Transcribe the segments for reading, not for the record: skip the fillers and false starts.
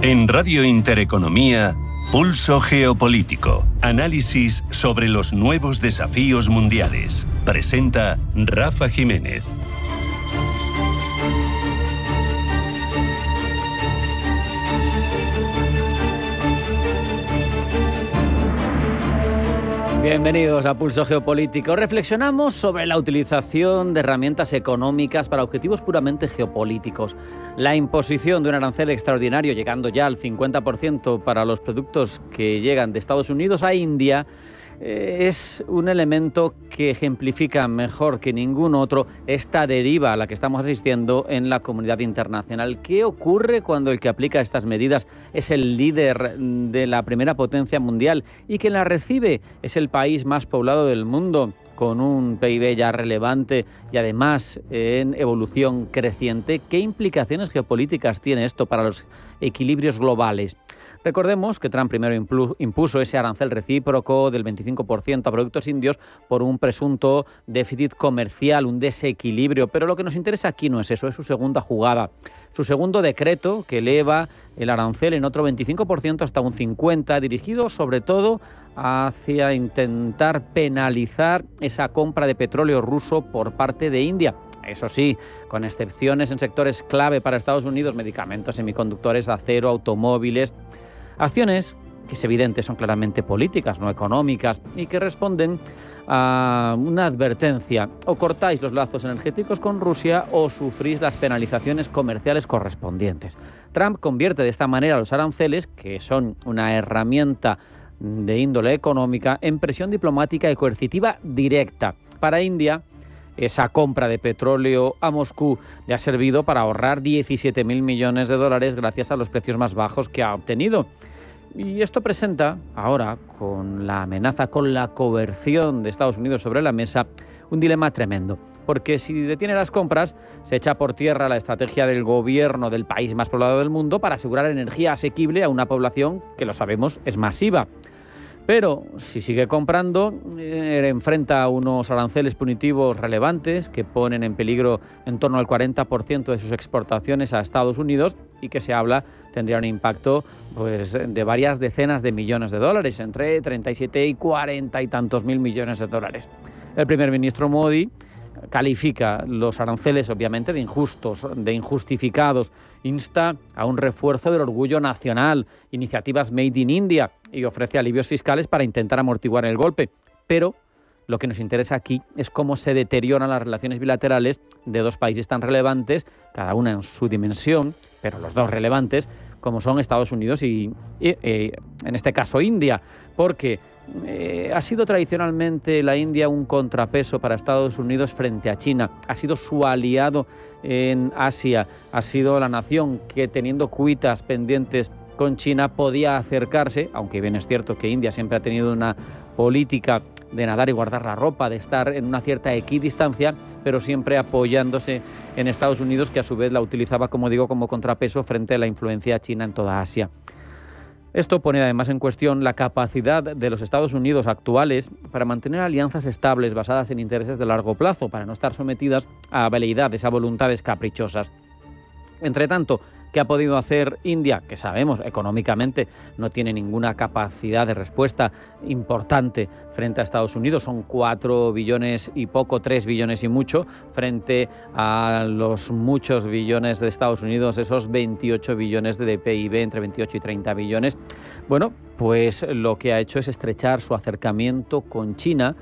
En Radio Intereconomía, Pulso Geopolítico. Análisis sobre los nuevos desafíos mundiales. Presenta Rafa Jiménez. Bienvenidos a Pulso Geopolítico. Reflexionamos sobre la utilización de herramientas económicas para objetivos puramente geopolíticos. La imposición de un arancel extraordinario, llegando ya al 50% para los productos que llegan de Estados Unidos a India, es un elemento que ejemplifica mejor que ningún otro esta deriva a la que estamos asistiendo en la comunidad internacional. ¿Qué ocurre cuando el que aplica estas medidas es el líder de la primera potencia mundial y quien la recibe es el país más poblado del mundo, con un PIB ya relevante y además en evolución creciente? ¿Qué implicaciones geopolíticas tiene esto para los equilibrios globales? Recordemos que Trump primero impuso ese arancel recíproco del 25% a productos indios por un presunto déficit comercial, un desequilibrio. Pero lo que nos interesa aquí no es eso, es su segunda jugada. Su segundo decreto, que eleva el arancel en otro 25% hasta un 50%, dirigido sobre todo hacia intentar penalizar esa compra de petróleo ruso por parte de India. Eso sí, con excepciones en sectores clave para Estados Unidos: medicamentos, semiconductores, acero, automóviles. Acciones que es evidente son claramente políticas, no económicas, y que responden a una advertencia: o cortáis los lazos energéticos con Rusia o sufrís las penalizaciones comerciales correspondientes. Trump convierte de esta manera los aranceles, que son una herramienta de índole económica, en presión diplomática y coercitiva directa. Para India, esa compra de petróleo a Moscú le ha servido para ahorrar 17.000 millones de dólares gracias a los precios más bajos que ha obtenido. Y esto presenta ahora, con la amenaza, con la coerción de Estados Unidos sobre la mesa, un dilema tremendo. Porque si detiene las compras, se echa por tierra la estrategia del gobierno del país más poblado del mundo para asegurar energía asequible a una población que, lo sabemos, es masiva. Pero si sigue comprando, enfrenta unos aranceles punitivos relevantes que ponen en peligro en torno al 40% de sus exportaciones a Estados Unidos y que se habla tendría un impacto de varias decenas de millones de dólares, entre 37 y 40 y tantos mil millones de dólares. El primer ministro Modi califica los aranceles, obviamente, de injustos, de injustificados. Insta a un refuerzo del orgullo nacional, iniciativas Made in India, y ofrece alivios fiscales para intentar amortiguar el golpe. Pero lo que nos interesa aquí es cómo se deterioran las relaciones bilaterales de dos países tan relevantes, cada una en su dimensión, pero los dos relevantes, como son Estados Unidos y en este caso India, porque ha sido tradicionalmente la India un contrapeso para Estados Unidos frente a China. Ha sido su aliado en Asia. Ha sido la nación que, teniendo cuitas pendientes con China, podía acercarse, aunque bien es cierto que India siempre ha tenido una política de nadar y guardar la ropa, de estar en una cierta equidistancia, pero siempre apoyándose en Estados Unidos, que a su vez la utilizaba, como digo, como contrapeso frente a la influencia china en toda Asia. Esto pone además en cuestión la capacidad de los Estados Unidos actuales para mantener alianzas estables basadas en intereses de largo plazo, para no estar sometidas a veleidades, a voluntades caprichosas. Entre tanto, ¿qué ha podido hacer India? Que sabemos, económicamente no tiene ninguna capacidad de respuesta importante frente a Estados Unidos. Son 4 billones y poco, 3 billones y mucho, frente a los muchos billones de Estados Unidos, esos 28 billones de PIB, entre 28 y 30 billones. Bueno, pues lo que ha hecho es estrechar su acercamiento con China,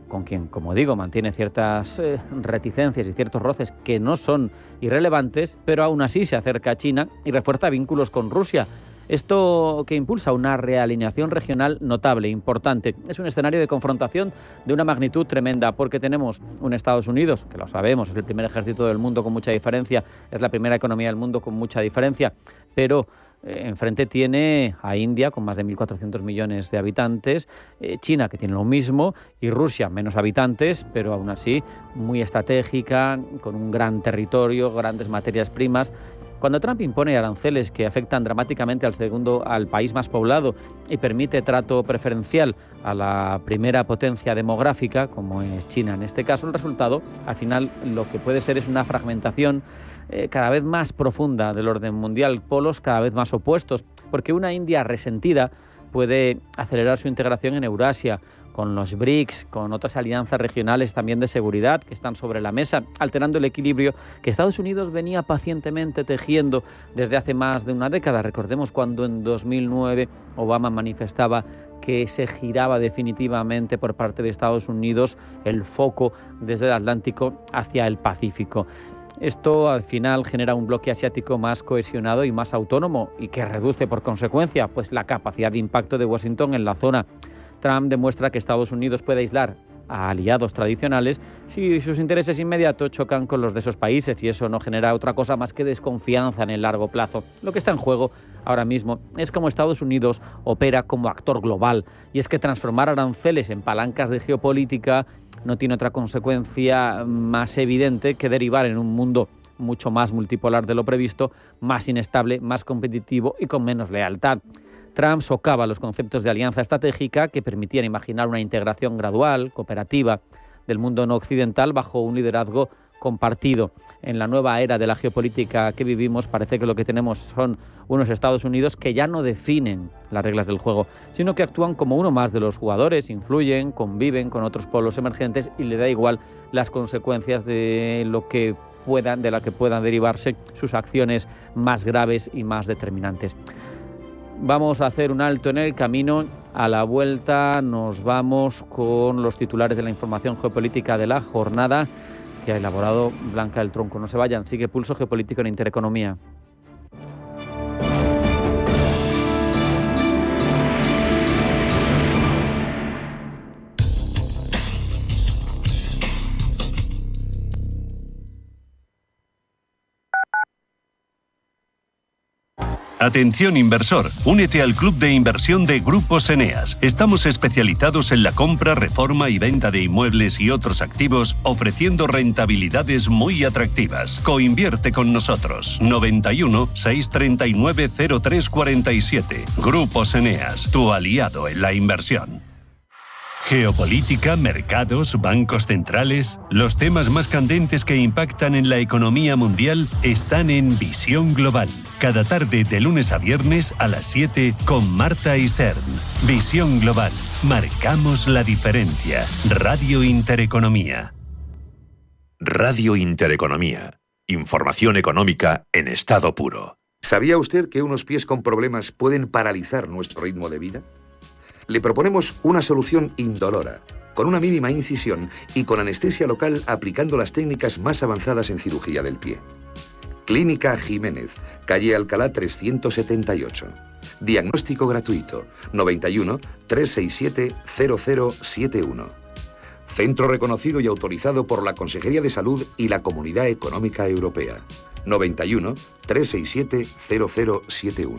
con quien, como digo, mantiene ciertas reticencias y ciertos roces que no son irrelevantes, pero aún así se acerca a China y refuerza vínculos con Rusia. Esto que impulsa una realineación regional notable, importante. Es un escenario de confrontación de una magnitud tremenda, porque tenemos un Estados Unidos, que lo sabemos, es el primer ejército del mundo con mucha diferencia, es la primera economía del mundo con mucha diferencia, pero enfrente tiene a India, con más de 1.400 millones de habitantes, China, que tiene lo mismo, y Rusia, menos habitantes, pero aún así muy estratégica, con un gran territorio, grandes materias primas. Cuando Trump impone aranceles que afectan dramáticamente al país más poblado y permite trato preferencial a la primera potencia demográfica, como es China en este caso, el resultado, al final, lo que puede ser es una fragmentación cada vez más profunda del orden mundial, polos cada vez más opuestos, porque una India resentida puede acelerar su integración en Eurasia, con los BRICS, con otras alianzas regionales también de seguridad que están sobre la mesa, alterando el equilibrio que Estados Unidos venía pacientemente tejiendo desde hace más de una década. Recordemos cuando en 2009 Obama manifestaba que se giraba definitivamente por parte de Estados Unidos el foco desde el Atlántico hacia el Pacífico. Esto al final genera un bloque asiático más cohesionado y más autónomo y que reduce por consecuencia pues, la capacidad de impacto de Washington en la zona. Trump demuestra que Estados Unidos puede aislar a aliados tradicionales si sus intereses inmediatos chocan con los de esos países, y eso no genera otra cosa más que desconfianza en el largo plazo. Lo que está en juego ahora mismo es cómo Estados Unidos opera como actor global, y es que transformar aranceles en palancas de geopolítica no tiene otra consecuencia más evidente que derivar en un mundo mucho más multipolar de lo previsto, más inestable, más competitivo y con menos lealtad. Trump socava los conceptos de alianza estratégica que permitían imaginar una integración gradual, cooperativa, del mundo no occidental bajo un liderazgo compartido. En la nueva era de la geopolítica que vivimos parece que lo que tenemos son unos Estados Unidos que ya no definen las reglas del juego, sino que actúan como uno más de los jugadores, influyen, conviven con otros polos emergentes y le da igual las consecuencias de la que puedan derivarse sus acciones más graves y más determinantes. Vamos a hacer un alto en el camino. A la vuelta nos vamos con los titulares de la información geopolítica de la jornada que ha elaborado Blanca del Tronco. No se vayan, sigue Pulso Geopolítico en Intereconomía. Atención inversor, únete al club de inversión de Grupos Eneas. Estamos especializados en la compra, reforma y venta de inmuebles y otros activos, ofreciendo rentabilidades muy atractivas. Coinvierte con nosotros. 91 639 0347. Grupos Eneas, tu aliado en la inversión. Geopolítica, mercados, bancos centrales. Los temas más candentes que impactan en la economía mundial están en Visión Global. Cada tarde de lunes a viernes a las 7 con Marta Isern. Visión Global. Marcamos la diferencia. Radio Intereconomía. Radio Intereconomía. Información económica en estado puro. ¿Sabía usted que unos pies con problemas pueden paralizar nuestro ritmo de vida? Le proponemos una solución indolora, con una mínima incisión y con anestesia local aplicando las técnicas más avanzadas en cirugía del pie. Clínica Jiménez, calle Alcalá 378. Diagnóstico gratuito, 91 367 0071. Centro reconocido y autorizado por la Consejería de Salud y la Comunidad Económica Europea, 91 367 0071.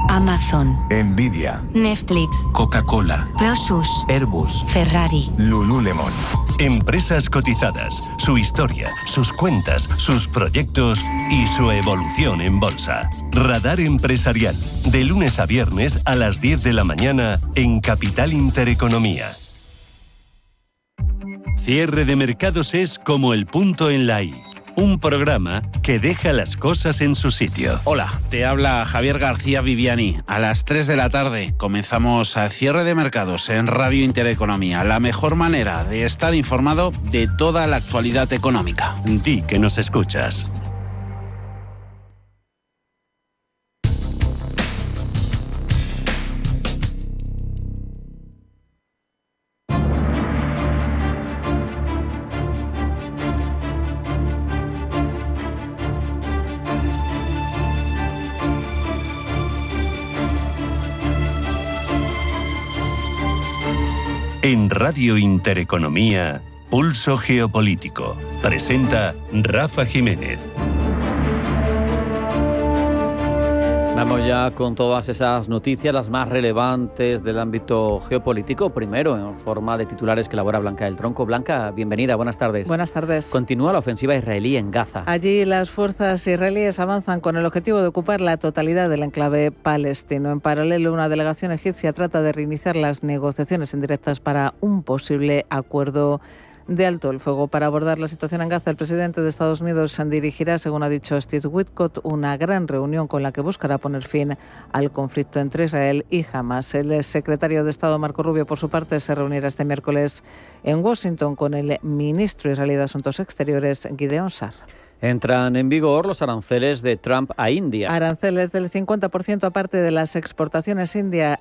Amazon, Nvidia, Netflix, Coca-Cola, Prosus, Airbus, Ferrari, Lululemon. Empresas cotizadas, su historia, sus cuentas, sus proyectos y su evolución en bolsa. Radar Empresarial, de lunes a viernes a las 10 de la mañana en Capital Intereconomía. Cierre de mercados es como el punto en la I. Un programa que deja las cosas en su sitio. Hola, te habla Javier García Viviani. A las 3 de la tarde comenzamos a Cierre de Mercados en Radio Intereconomía. La mejor manera de estar informado de toda la actualidad económica. Di que nos escuchas. En Radio Intereconomía, Pulso Geopolítico. Presenta Rafa Jiménez. Vamos ya con todas esas noticias, las más relevantes del ámbito geopolítico. Primero, en forma de titulares que elabora Blanca del Tronco. Blanca, bienvenida, buenas tardes. Buenas tardes. Continúa la ofensiva israelí en Gaza. Allí las fuerzas israelíes avanzan con el objetivo de ocupar la totalidad del enclave palestino. En paralelo, una delegación egipcia trata de reiniciar las negociaciones indirectas para un posible acuerdo de alto el fuego. Para abordar la situación en Gaza, el presidente de Estados Unidos dirigirá, según ha dicho Steve Witkoff, una gran reunión con la que buscará poner fin al conflicto entre Israel y Hamas. El secretario de Estado, Marco Rubio, por su parte, se reunirá este miércoles en Washington con el ministro israelí de Asuntos Exteriores, Gideon Sa'ar. Entran en vigor los aranceles de Trump a India. Aranceles del 50% aparte de las exportaciones indias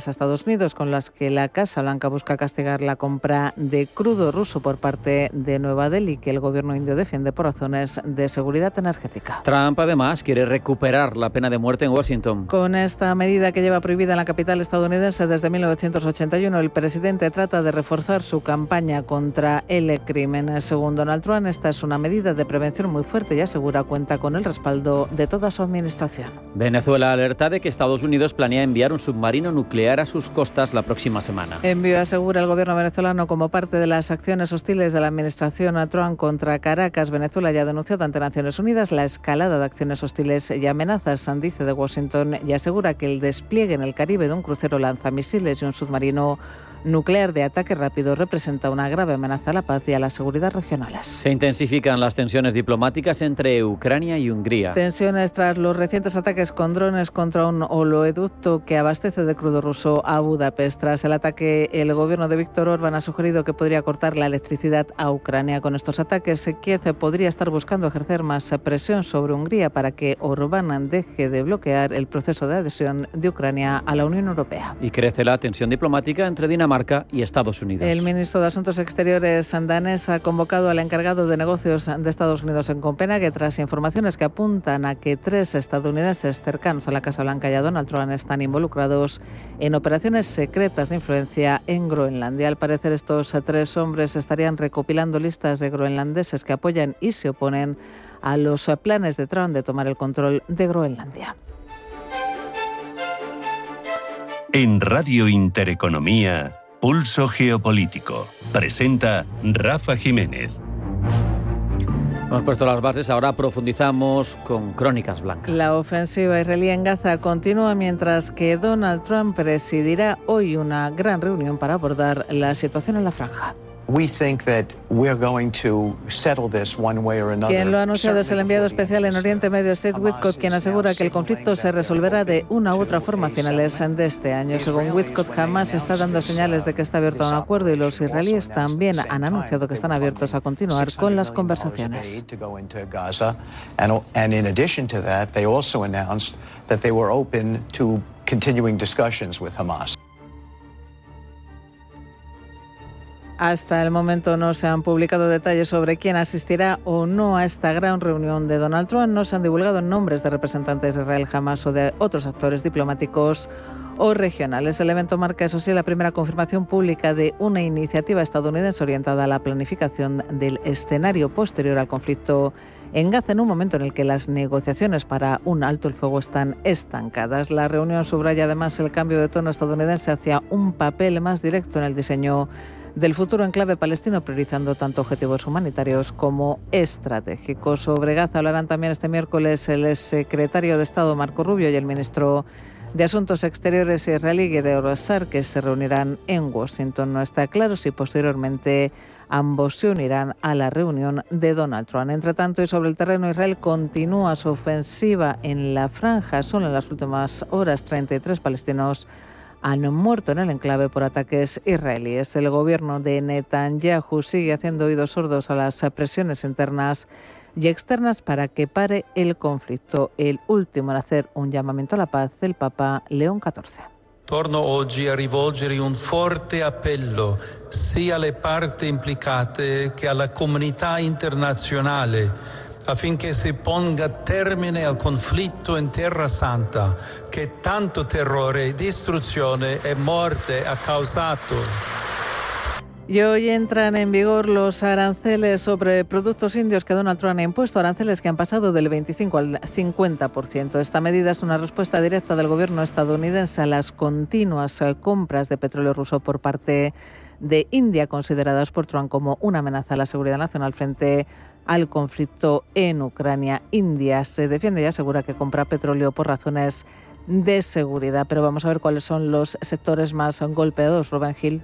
a Estados Unidos, con las que la Casa Blanca busca castigar la compra de crudo ruso por parte de Nueva Delhi, que el gobierno indio defiende por razones de seguridad energética. Trump, además, quiere recuperar la pena de muerte en Washington. Con esta medida que lleva prohibida en la capital estadounidense desde 1981, el presidente trata de reforzar su campaña contra el crimen. Según Donald Trump, esta es una medida de prevención muy fuerte y asegura cuenta con el respaldo de toda su administración. Venezuela alerta de que Estados Unidos planea enviar un submarino nuclear a sus costas la próxima semana. Envío, asegura el gobierno venezolano, como parte de las acciones hostiles de la administración Trump contra Caracas. Venezuela ya ha denunciado ante Naciones Unidas la escalada de acciones hostiles y amenazas, dice de Washington, y asegura que el despliegue en el Caribe de un crucero lanzamisiles y un submarino nuclear de ataque rápido representa una grave amenaza a la paz y a la seguridad regionales. Se intensifican las tensiones diplomáticas entre Ucrania y Hungría. Tensiones tras los recientes ataques con drones contra un oleoducto que abastece de crudo ruso a Budapest. Tras el ataque, el gobierno de Víctor Orbán ha sugerido que podría cortar la electricidad a Ucrania. Con estos ataques, Kiev podría estar buscando ejercer más presión sobre Hungría para que Orbán deje de bloquear el proceso de adhesión de Ucrania a la Unión Europea. Y crece la tensión diplomática entre Dinamarca y Estados Unidos. El ministro de Asuntos Exteriores danés ha convocado al encargado de negocios de Estados Unidos en Copenhague tras informaciones que apuntan a que 3 estadounidenses cercanos a la Casa Blanca y a Donald Trump están involucrados en operaciones secretas de influencia en Groenlandia. Al parecer, estos 3 hombres estarían recopilando listas de groenlandeses que apoyan y se oponen a los planes de Trump de tomar el control de Groenlandia. En Radio Intereconomía, Pulso Geopolítico. Presenta Rafa Jiménez. Hemos puesto las bases, ahora profundizamos con Crónicas Blancas. La ofensiva israelí en Gaza continúa mientras que Donald Trump presidirá hoy una gran reunión para abordar la situación en la franja. Quien lo ha anunciado es el enviado especial en Oriente Medio, Steve Witkoff, quien asegura que el conflicto se resolverá de una u otra forma a finales de este año. Según Witkoff, Hamas está dando señales de que está abierto a un acuerdo y los israelíes también han anunciado que están abiertos a continuar con las conversaciones. Hasta el momento no se han publicado detalles sobre quién asistirá o no a esta gran reunión de Donald Trump. No se han divulgado nombres de representantes de Israel, Hamas o de otros actores diplomáticos o regionales. El evento marca, eso sí, la primera confirmación pública de una iniciativa estadounidense orientada a la planificación del escenario posterior al conflicto en Gaza, en un momento en el que las negociaciones para un alto el fuego están estancadas. La reunión subraya además el cambio de tono estadounidense hacia un papel más directo en el diseño del futuro enclave palestino, priorizando tanto objetivos humanitarios como estratégicos. Sobre Gaza hablarán también este miércoles el secretario de Estado Marco Rubio y el ministro de Asuntos Exteriores israelí Gideon Sa'ar, que se reunirán en Washington. No está claro si posteriormente ambos se unirán a la reunión de Donald Trump. Entre tanto, y sobre el terreno, Israel continúa su ofensiva en la franja. Solo en las últimas horas 33 palestinos han muerto en el enclave por ataques israelíes. El gobierno de Netanyahu sigue haciendo oídos sordos a las presiones internas y externas para que pare el conflicto. El último en hacer un llamamiento a la paz, el Papa León XIV. Torno oggi a rivolgere un forte appello sia alle parti implicate che alla comunità internazionale affinché si ponga termine al conflitto in Terra Santa che tanto terrore, distruzione e morte ha causato. Y hoy entran en vigor los aranceles sobre productos indios que Donald Trump ha impuesto, aranceles que han pasado del 25 al 50%. Esta medida es una respuesta directa del gobierno estadounidense a las continuas compras de petróleo ruso por parte de India, consideradas por Trump como una amenaza a la seguridad nacional frente al conflicto en Ucrania. India se defiende y asegura que compra petróleo por razones de seguridad. Pero vamos a ver cuáles son los sectores más golpeados. Rubén Gil.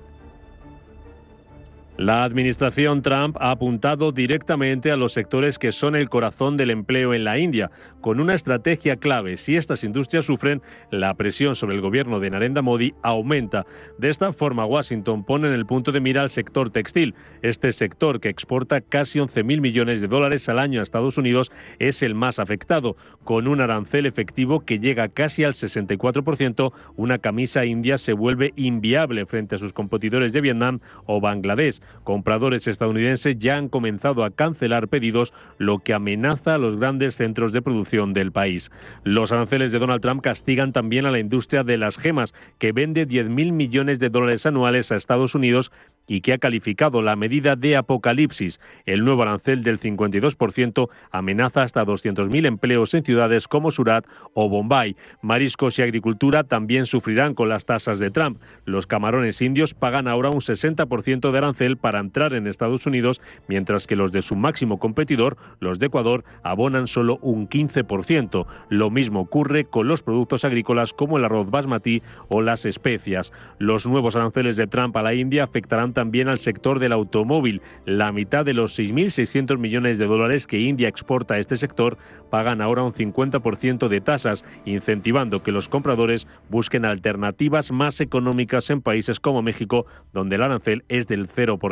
La administración Trump ha apuntado directamente a los sectores que son el corazón del empleo en la India, con una estrategia clave. Si estas industrias sufren, la presión sobre el gobierno de Narendra Modi aumenta. De esta forma, Washington pone en el punto de mira al sector textil. Este sector, que exporta casi 11.000 millones de dólares al año a Estados Unidos, es el más afectado. Con un arancel efectivo que llega casi al 64%, una camisa india se vuelve inviable frente a sus competidores de Vietnam o Bangladesh. Compradores estadounidenses ya han comenzado a cancelar pedidos, lo que amenaza a los grandes centros de producción del país. Los aranceles de Donald Trump castigan también a la industria de las gemas, que vende 10.000 millones de dólares anuales a Estados Unidos y que ha calificado la medida de apocalipsis. El nuevo arancel del 52% amenaza hasta 200.000 empleos en ciudades como Surat o Bombay. Mariscos y agricultura también sufrirán con las tasas de Trump. Los camarones indios pagan ahora un 60% de arancel para entrar en Estados Unidos, mientras que los de su máximo competidor, los de Ecuador, abonan solo un 15%. Lo mismo ocurre con los productos agrícolas como el arroz basmati o las especias. Los nuevos aranceles de Trump a la India afectarán también al sector del automóvil. La mitad de los 6.600 millones de dólares que India exporta a este sector pagan ahora un 50% de tasas, incentivando que los compradores busquen alternativas más económicas en países como México, donde el arancel es del 0%.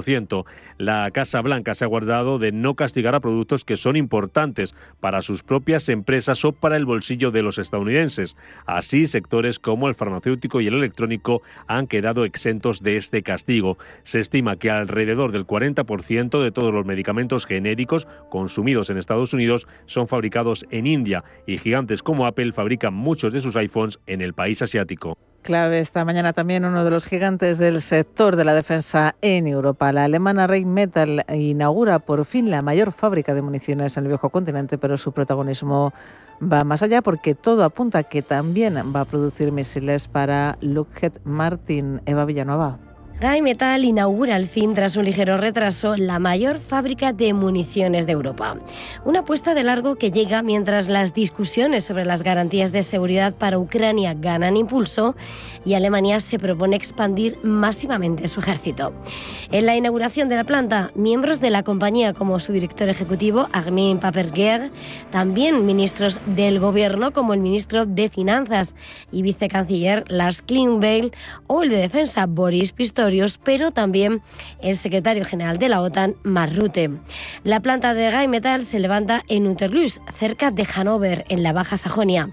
La Casa Blanca se ha guardado de no castigar a productos que son importantes para sus propias empresas o para el bolsillo de los estadounidenses. Así, sectores como el farmacéutico y el electrónico han quedado exentos de este castigo. Se estima que alrededor del 40% de todos los medicamentos genéricos consumidos en Estados Unidos son fabricados en India, y gigantes como Apple fabrican muchos de sus iPhones en el país asiático. Clave esta mañana también uno de los gigantes del sector de la defensa en Europa. La alemana Rheinmetall inaugura por fin la mayor fábrica de municiones en el viejo continente, pero su protagonismo va más allá porque todo apunta a que también va a producir misiles para Lockheed Martin. Eva Villanueva. Rheinmetall inaugura al fin, tras un ligero retraso, la mayor fábrica de municiones de Europa. Una apuesta de largo que llega mientras las discusiones sobre las garantías de seguridad para Ucrania ganan impulso y Alemania se propone expandir masivamente su ejército. En la inauguración de la planta, miembros de la compañía como su director ejecutivo, Armin Paperger, también ministros del gobierno como el ministro de Finanzas y vicecanciller Lars Klingbeil o el de Defensa Boris Pistorius, pero también el secretario general de la OTAN, Mark Rutte. La planta de Rheinmetall se levanta en Unterlüß, cerca de Hannover, en la Baja Sajonia.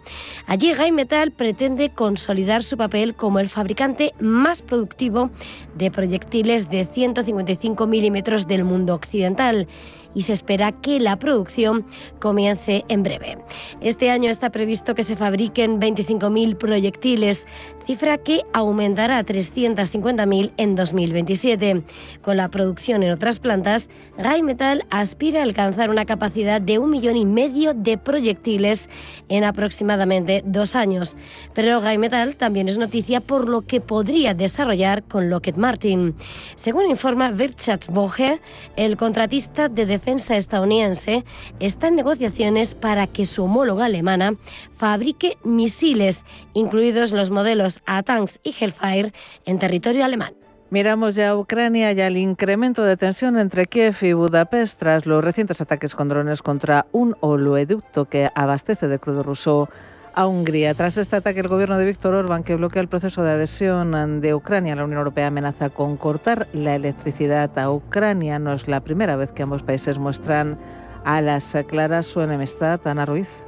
Allí Rheinmetall pretende consolidar su papel como el fabricante más productivo de proyectiles de 155 milímetros del mundo occidental, y se espera que la producción comience en breve. Este año está previsto que se fabriquen 25.000 proyectiles, cifra que aumentará a 350.000 en 2027. Con la producción en otras plantas, Rheinmetall aspira a alcanzar una capacidad de 1,5 millones de proyectiles en aproximadamente 2 años. Pero Rheinmetall también es noticia por lo que podría desarrollar con Lockheed Martin. Según informa Wirtschaftswoche, el contratista de defensa estadounidense está en negociaciones para que su homóloga alemana fabrique misiles, incluidos los modelos ATACMS y Hellfire, en territorio alemán. Miramos ya a Ucrania y al incremento de tensión entre Kiev y Budapest tras los recientes ataques con drones contra un oleoducto que abastece de crudo ruso a Hungría. Tras este ataque, el gobierno de Víctor Orbán, que bloquea el proceso de adhesión de Ucrania a la Unión Europea, amenaza con cortar la electricidad a Ucrania. No es la primera vez que ambos países muestran a las claras su enemistad. Ana Ruiz.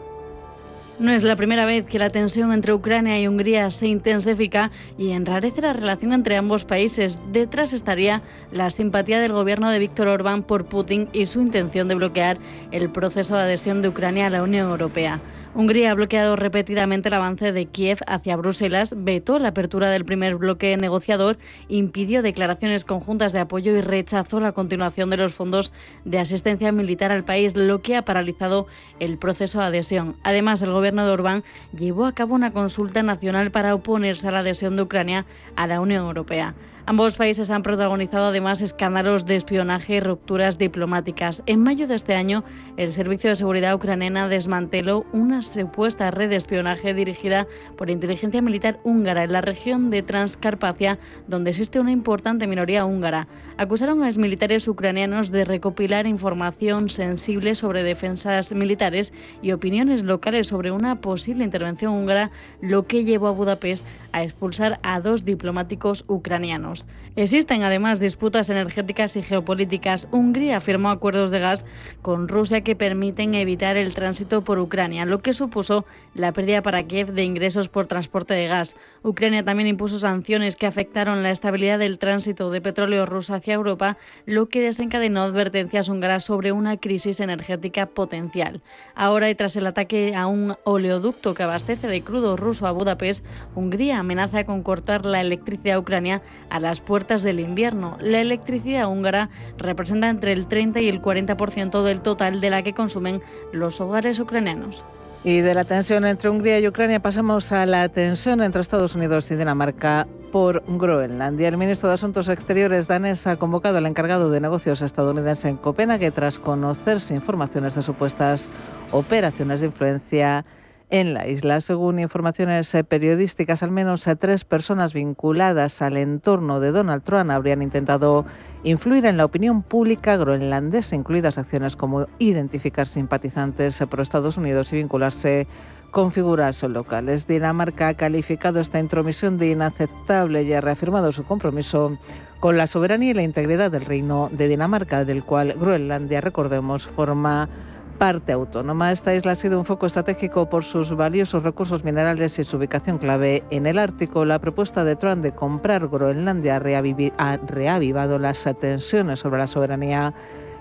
No es la primera vez que la tensión entre Ucrania y Hungría se intensifica y enrarece la relación entre ambos países. Detrás estaría la simpatía del gobierno de Víctor Orbán por Putin y su intención de bloquear el proceso de adhesión de Ucrania a la Unión Europea. Hungría ha bloqueado repetidamente el avance de Kiev hacia Bruselas, vetó la apertura del primer bloque negociador, impidió declaraciones conjuntas de apoyo y rechazó la continuación de los fondos de asistencia militar al país, lo que ha paralizado el proceso de adhesión. Además, el gobierno de Orbán llevó a cabo una consulta nacional para oponerse a la adhesión de Ucrania a la Unión Europea. Ambos países han protagonizado además escándalos de espionaje y rupturas diplomáticas. En mayo de este año, el Servicio de Seguridad ucraniana desmanteló una supuesta red de espionaje dirigida por inteligencia militar húngara en la región de Transcarpacia, donde existe una importante minoría húngara. Acusaron a exmilitares ucranianos de recopilar información sensible sobre defensas militares y opiniones locales sobre una posible intervención húngara, lo que llevó a Budapest a expulsar a 2 diplomáticos ucranianos. Existen además disputas energéticas y geopolíticas. Hungría firmó acuerdos de gas con Rusia que permiten evitar el tránsito por Ucrania, lo que supuso la pérdida para Kiev de ingresos por transporte de gas. Ucrania también impuso sanciones que afectaron la estabilidad del tránsito de petróleo ruso hacia Europa, lo que desencadenó advertencias húngaras sobre una crisis energética potencial. Ahora, y tras el ataque a un oleoducto que abastece de crudo ruso a Budapest, Hungría amenaza con cortar la electricidad a Ucrania a las puertas del invierno. La electricidad húngara representa entre el 30 y el 40% del total de la que consumen los hogares ucranianos. Y de la tensión entre Hungría y Ucrania pasamos a la tensión entre Estados Unidos y Dinamarca por Groenlandia. El ministro de Asuntos Exteriores danés ha convocado al encargado de negocios estadounidense en Copenhague tras conocerse informaciones de supuestas operaciones de influencia en la isla. Según informaciones periodísticas, al menos 3 personas vinculadas al entorno de Donald Trump habrían intentado influir en la opinión pública groenlandesa, incluidas acciones como identificar simpatizantes por Estados Unidos y vincularse con figuras locales. Dinamarca ha calificado esta intromisión de inaceptable y ha reafirmado su compromiso con la soberanía y la integridad del Reino de Dinamarca, del cual Groenlandia, recordemos, forma parte autónoma. Esta isla ha sido un foco estratégico por sus valiosos recursos minerales y su ubicación clave en el Ártico. La propuesta de Trump de comprar Groenlandia ha reavivado las tensiones sobre la soberanía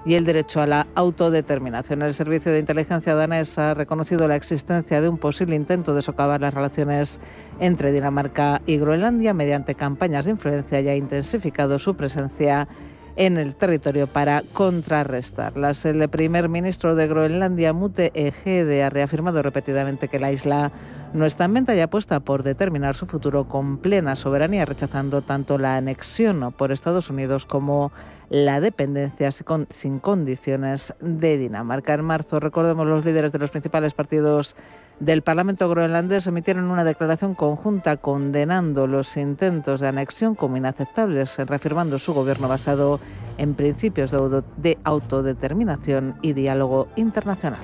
y el derecho a la autodeterminación. El Servicio de Inteligencia danés ha reconocido la existencia de un posible intento de socavar las relaciones entre Dinamarca y Groenlandia mediante campañas de influencia y ha intensificado su presencia en el territorio para contrarrestarlas. El primer ministro de Groenlandia, Mute Egede, ha reafirmado repetidamente que la isla no está en venta y apuesta por determinar su futuro con plena soberanía, rechazando tanto la anexión por Estados Unidos como la dependencia sin condiciones de Dinamarca. En marzo, recordemos, los líderes de los principales partidos del Parlamento groenlandés emitieron una declaración conjunta condenando los intentos de anexión como inaceptables, reafirmando su gobierno basado en principios de autodeterminación y diálogo internacional.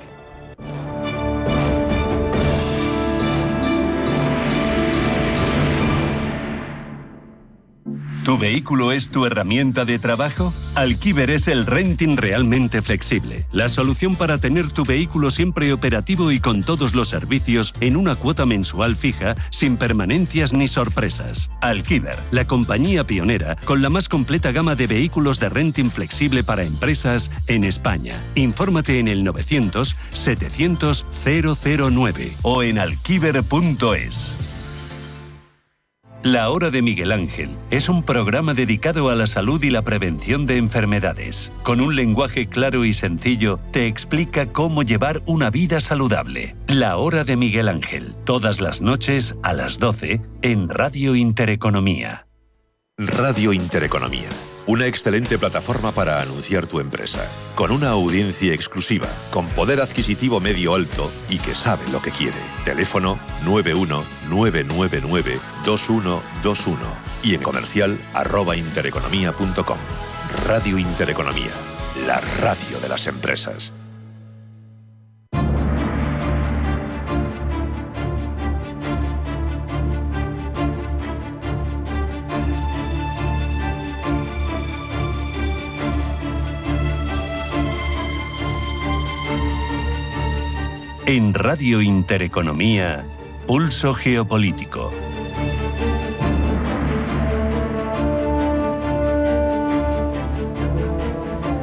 ¿Tu vehículo es tu herramienta de trabajo? Alquiver es el renting realmente flexible. La solución para tener tu vehículo siempre operativo y con todos los servicios en una cuota mensual fija, sin permanencias ni sorpresas. Alquiver, la compañía pionera con la más completa gama de vehículos de renting flexible para empresas en España. Infórmate en el 900 700 009 o en alquiver.es. La Hora de Miguel Ángel es un programa dedicado a la salud y la prevención de enfermedades. Con un lenguaje claro y sencillo, te explica cómo llevar una vida saludable. La Hora de Miguel Ángel, todas las noches a las 12 en Radio Intereconomía. Radio Intereconomía, una excelente plataforma para anunciar tu empresa, con una audiencia exclusiva, con poder adquisitivo medio alto y que sabe lo que quiere. Teléfono 91-999-2121 y en comercial @intereconomia.com. Radio Intereconomía, la radio de las empresas. En Radio Intereconomía, Pulso Geopolítico.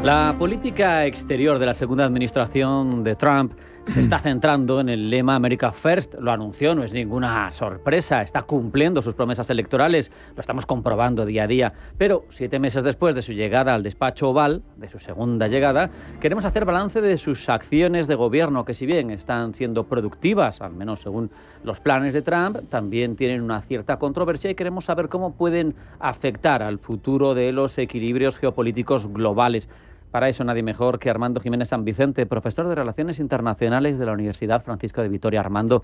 La política exterior de la segunda administración de Trump se está centrando en el lema America First. Lo anunció, no es ninguna sorpresa, está cumpliendo sus promesas electorales, lo estamos comprobando día a día. Pero 7 meses después de su llegada al despacho Oval, de su segunda llegada, queremos hacer balance de sus acciones de gobierno, que si bien están siendo productivas, al menos según los planes de Trump, también tienen una cierta controversia y queremos saber cómo pueden afectar al futuro de los equilibrios geopolíticos globales. Para eso nadie mejor que Armando Jiménez San Vicente, profesor de Relaciones Internacionales de la Universidad Francisco de Vitoria. Armando,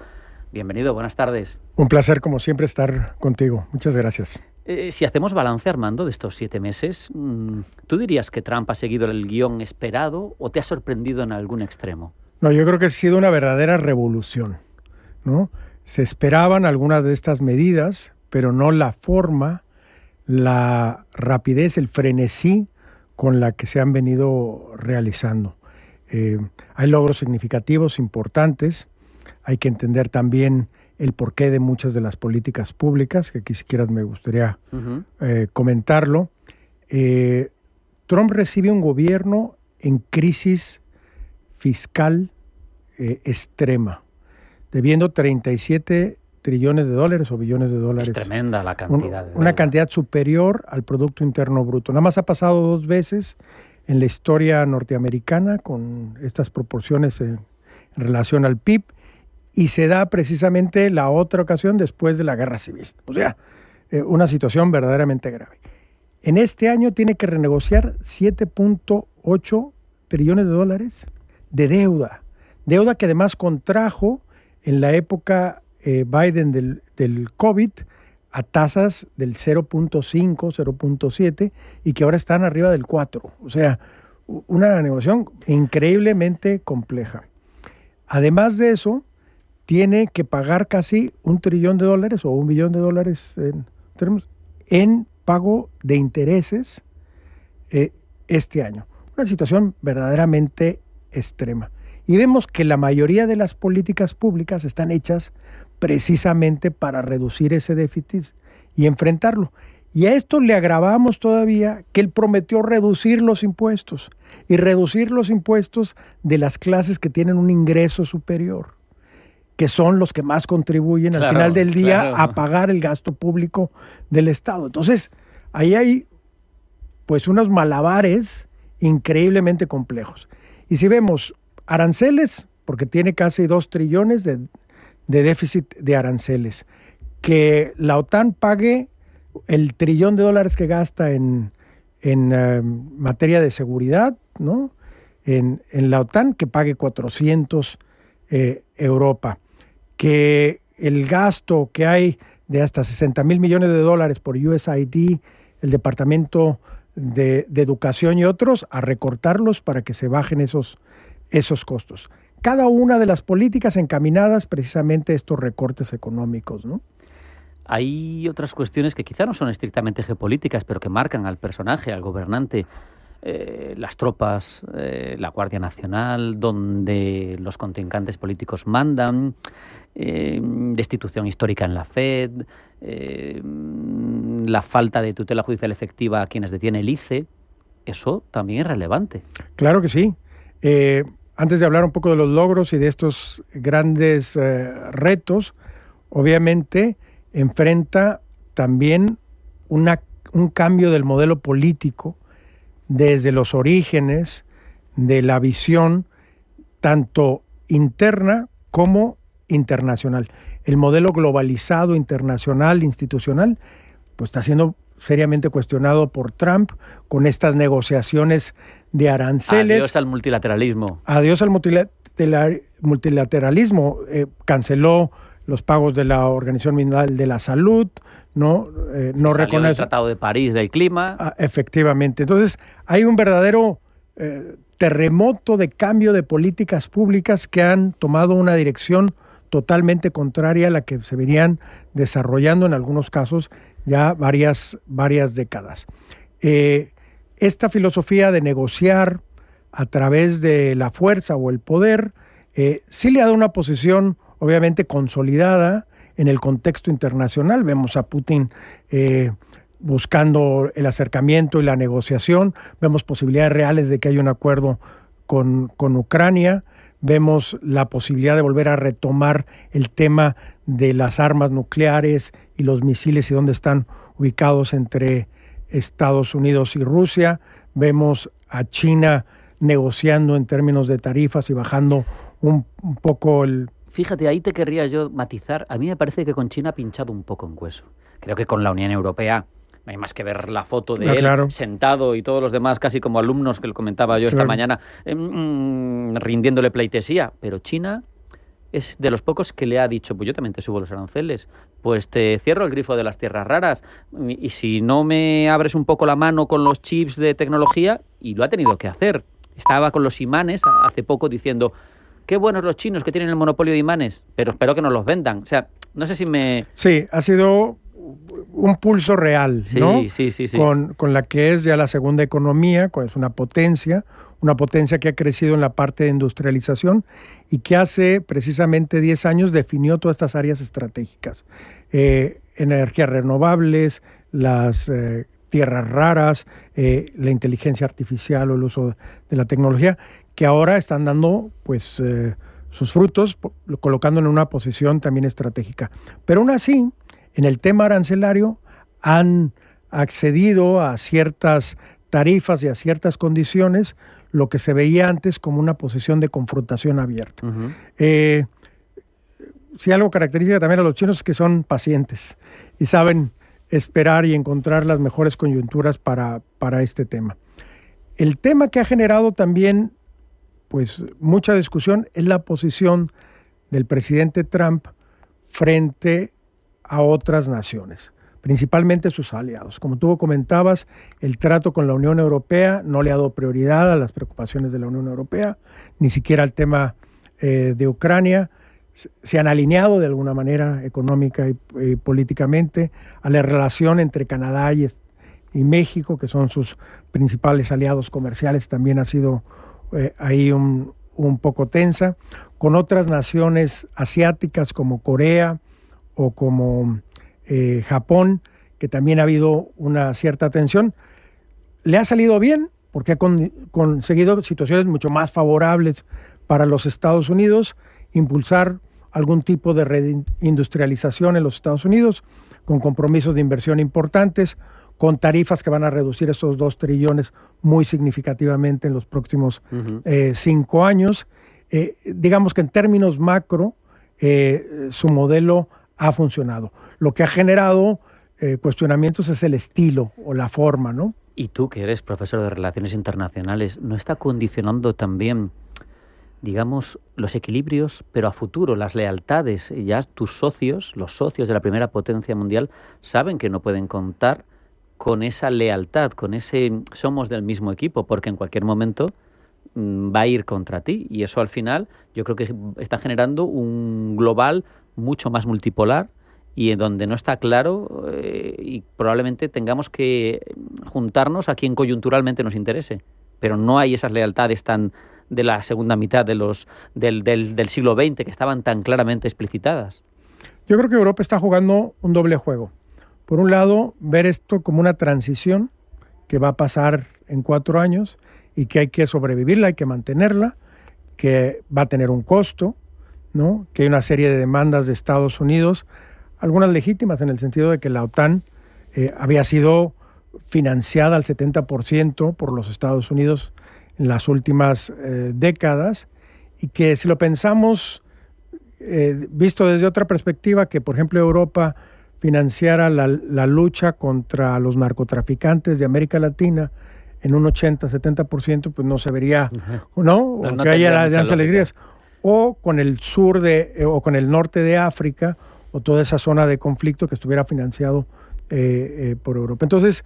bienvenido, buenas tardes. Un placer, como siempre, estar contigo. Muchas gracias. Si hacemos balance, Armando, de estos 7 meses, ¿tú dirías que Trump ha seguido el guión esperado o te ha sorprendido en algún extremo? No, yo creo que ha sido una verdadera revolución, ¿no? Se esperaban algunas de estas medidas, pero no la forma, la rapidez, el frenesí con la que se han venido realizando. Hay logros significativos, importantes. Hay que entender también el porqué de muchas de las políticas públicas, que aquí si quieras me gustaría comentarlo. Trump recibe un gobierno en crisis fiscal extrema, debiendo 37 trillones de dólares o billones de dólares. Es tremenda la cantidad. Una cantidad superior al Producto Interno Bruto. Nada más ha pasado 2 veces en la historia norteamericana con estas proporciones en relación al PIB, y se da precisamente la otra ocasión después de la Guerra Civil. O sea, una situación verdaderamente grave. En este año tiene que renegociar 7.8 trillones de dólares de deuda que además contrajo en la época Biden del COVID a tasas del 0.5, 0.7 y que ahora están arriba del 4. O sea, una negociación increíblemente compleja. Además de eso, tiene que pagar casi $1 trillón o $1 billón en pago de intereses este año. Una situación verdaderamente extrema. Y vemos que la mayoría de las políticas públicas están hechas precisamente para reducir ese déficit y enfrentarlo. Y a esto le agravamos todavía que él prometió reducir los impuestos, y reducir los impuestos de las clases que tienen un ingreso superior, que son los que más contribuyen al final del día a pagar el gasto público del Estado. Entonces, ahí hay pues unos malabares increíblemente complejos. Y si vemos aranceles, porque tiene casi 2 trillones de déficit de aranceles, que la OTAN pague el $1 trillón que gasta en materia de seguridad, ¿no? En la OTAN, que pague 400 Europa, que el gasto que hay de hasta $60,000 millones por USAID, el Departamento de Educación y otros, a recortarlos para que se bajen esos costos. Cada una de las políticas encaminadas precisamente a estos recortes económicos, ¿no? Hay otras cuestiones que quizá no son estrictamente geopolíticas, pero que marcan al personaje, al gobernante. Las tropas, la Guardia Nacional, donde los contrincantes políticos mandan, destitución histórica en la FED, la falta de tutela judicial efectiva a quienes detiene el ICE. Eso también es relevante. Claro que sí. Antes de hablar un poco de los logros y de estos grandes retos, obviamente enfrenta también un cambio del modelo político desde los orígenes de la visión tanto interna como internacional. El modelo globalizado, internacional, institucional, pues está siendo seriamente cuestionado por Trump con estas negociaciones de aranceles. Adiós al multilateralismo. Adiós al multilateralismo. Canceló los pagos de la Organización Mundial de la Salud, no reconoce el Tratado de París del clima. Efectivamente. Entonces, hay un verdadero terremoto de cambio de políticas públicas que han tomado una dirección totalmente contraria a la que se venían desarrollando en algunos casos ya varias décadas. Esta filosofía de negociar a través de la fuerza o el poder sí le ha dado una posición obviamente consolidada en el contexto internacional. Vemos a Putin buscando el acercamiento y la negociación, vemos posibilidades reales de que haya un acuerdo con Ucrania, vemos la posibilidad de volver a retomar el tema de las armas nucleares y los misiles y dónde están ubicados entre Estados Unidos y Rusia, vemos a China negociando en términos de tarifas y bajando un poco el... Fíjate, ahí te querría yo matizar. A mí me parece que con China ha pinchado un poco en hueso. Creo que con la Unión Europea no hay más que ver la foto de él sentado y todos los demás casi como alumnos que le comentaba yo esta mañana rindiéndole pleitesía. Pero China es de los pocos que le ha dicho, pues yo también te subo los aranceles, pues te cierro el grifo de las tierras raras y si no me abres un poco la mano con los chips de tecnología, y lo ha tenido que hacer. Estaba con los imanes hace poco diciendo, qué buenos los chinos que tienen el monopolio de imanes, pero espero que nos los vendan. O sea, no sé si me... Sí, ha sido un pulso real, ¿no? Sí. Con la que es ya la segunda economía, es una potencia que ha crecido en la parte de industrialización y que hace precisamente 10 años definió todas estas áreas estratégicas. Energías renovables, las tierras raras, la inteligencia artificial o el uso de la tecnología, que ahora están dando pues sus frutos, colocando en una posición también estratégica. Pero aún así, en el tema arancelario, han accedido a ciertas tarifas y a ciertas condiciones, lo que se veía antes como una posición de confrontación abierta. Uh-huh. Si algo caracteriza también a los chinos es que son pacientes y saben esperar y encontrar las mejores coyunturas para este tema. El tema que ha generado también pues mucha discusión es la posición del presidente Trump frente a otras naciones, principalmente sus aliados. Como tú comentabas, el trato con la Unión Europea no le ha dado prioridad a las preocupaciones de la Unión Europea, ni siquiera al tema de Ucrania. Se han alineado de alguna manera económica y políticamente a la relación entre Canadá y México, que son sus principales aliados comerciales, también ha sido ahí un poco tensa. Con otras naciones asiáticas como Corea o como Japón, que también ha habido una cierta tensión, le ha salido bien porque ha conseguido situaciones mucho más favorables para los Estados Unidos, impulsar algún tipo de reindustrialización en los Estados Unidos, con compromisos de inversión importantes, con tarifas que van a reducir esos 2 trillones muy significativamente en los próximos 5 años. Digamos que en términos macro, su modelo ha funcionado. Lo que ha generado cuestionamientos es el estilo o la forma, ¿no? Y tú, que eres profesor de Relaciones Internacionales, ¿no está condicionando también, digamos, los equilibrios, pero a futuro, las lealtades? Ya tus socios, los socios de la primera potencia mundial, saben que no pueden contar con esa lealtad, con ese somos del mismo equipo, porque en cualquier momento va a ir contra ti. Y eso al final yo creo que está generando un global mucho más multipolar y en donde no está claro y probablemente tengamos que juntarnos a quien coyunturalmente nos interese. Pero no hay esas lealtades tan de la segunda mitad del siglo XX que estaban tan claramente explicitadas. Yo creo que Europa está jugando un doble juego. Por un lado, ver esto como una transición que va a pasar en 4 años y que hay que sobrevivirla, hay que mantenerla, que va a tener un costo, ¿no? Que hay una serie de demandas de Estados Unidos, algunas legítimas en el sentido de que la OTAN había sido financiada al 70% por los Estados Unidos en las últimas décadas y que si lo pensamos visto desde otra perspectiva, que por ejemplo Europa financiara la lucha contra los narcotraficantes de América Latina en un 80-70%, pues no se vería, ¿no? Aunque haya alegrías. O con el sur o con el norte de África, o toda esa zona de conflicto que estuviera financiado por Europa. Entonces,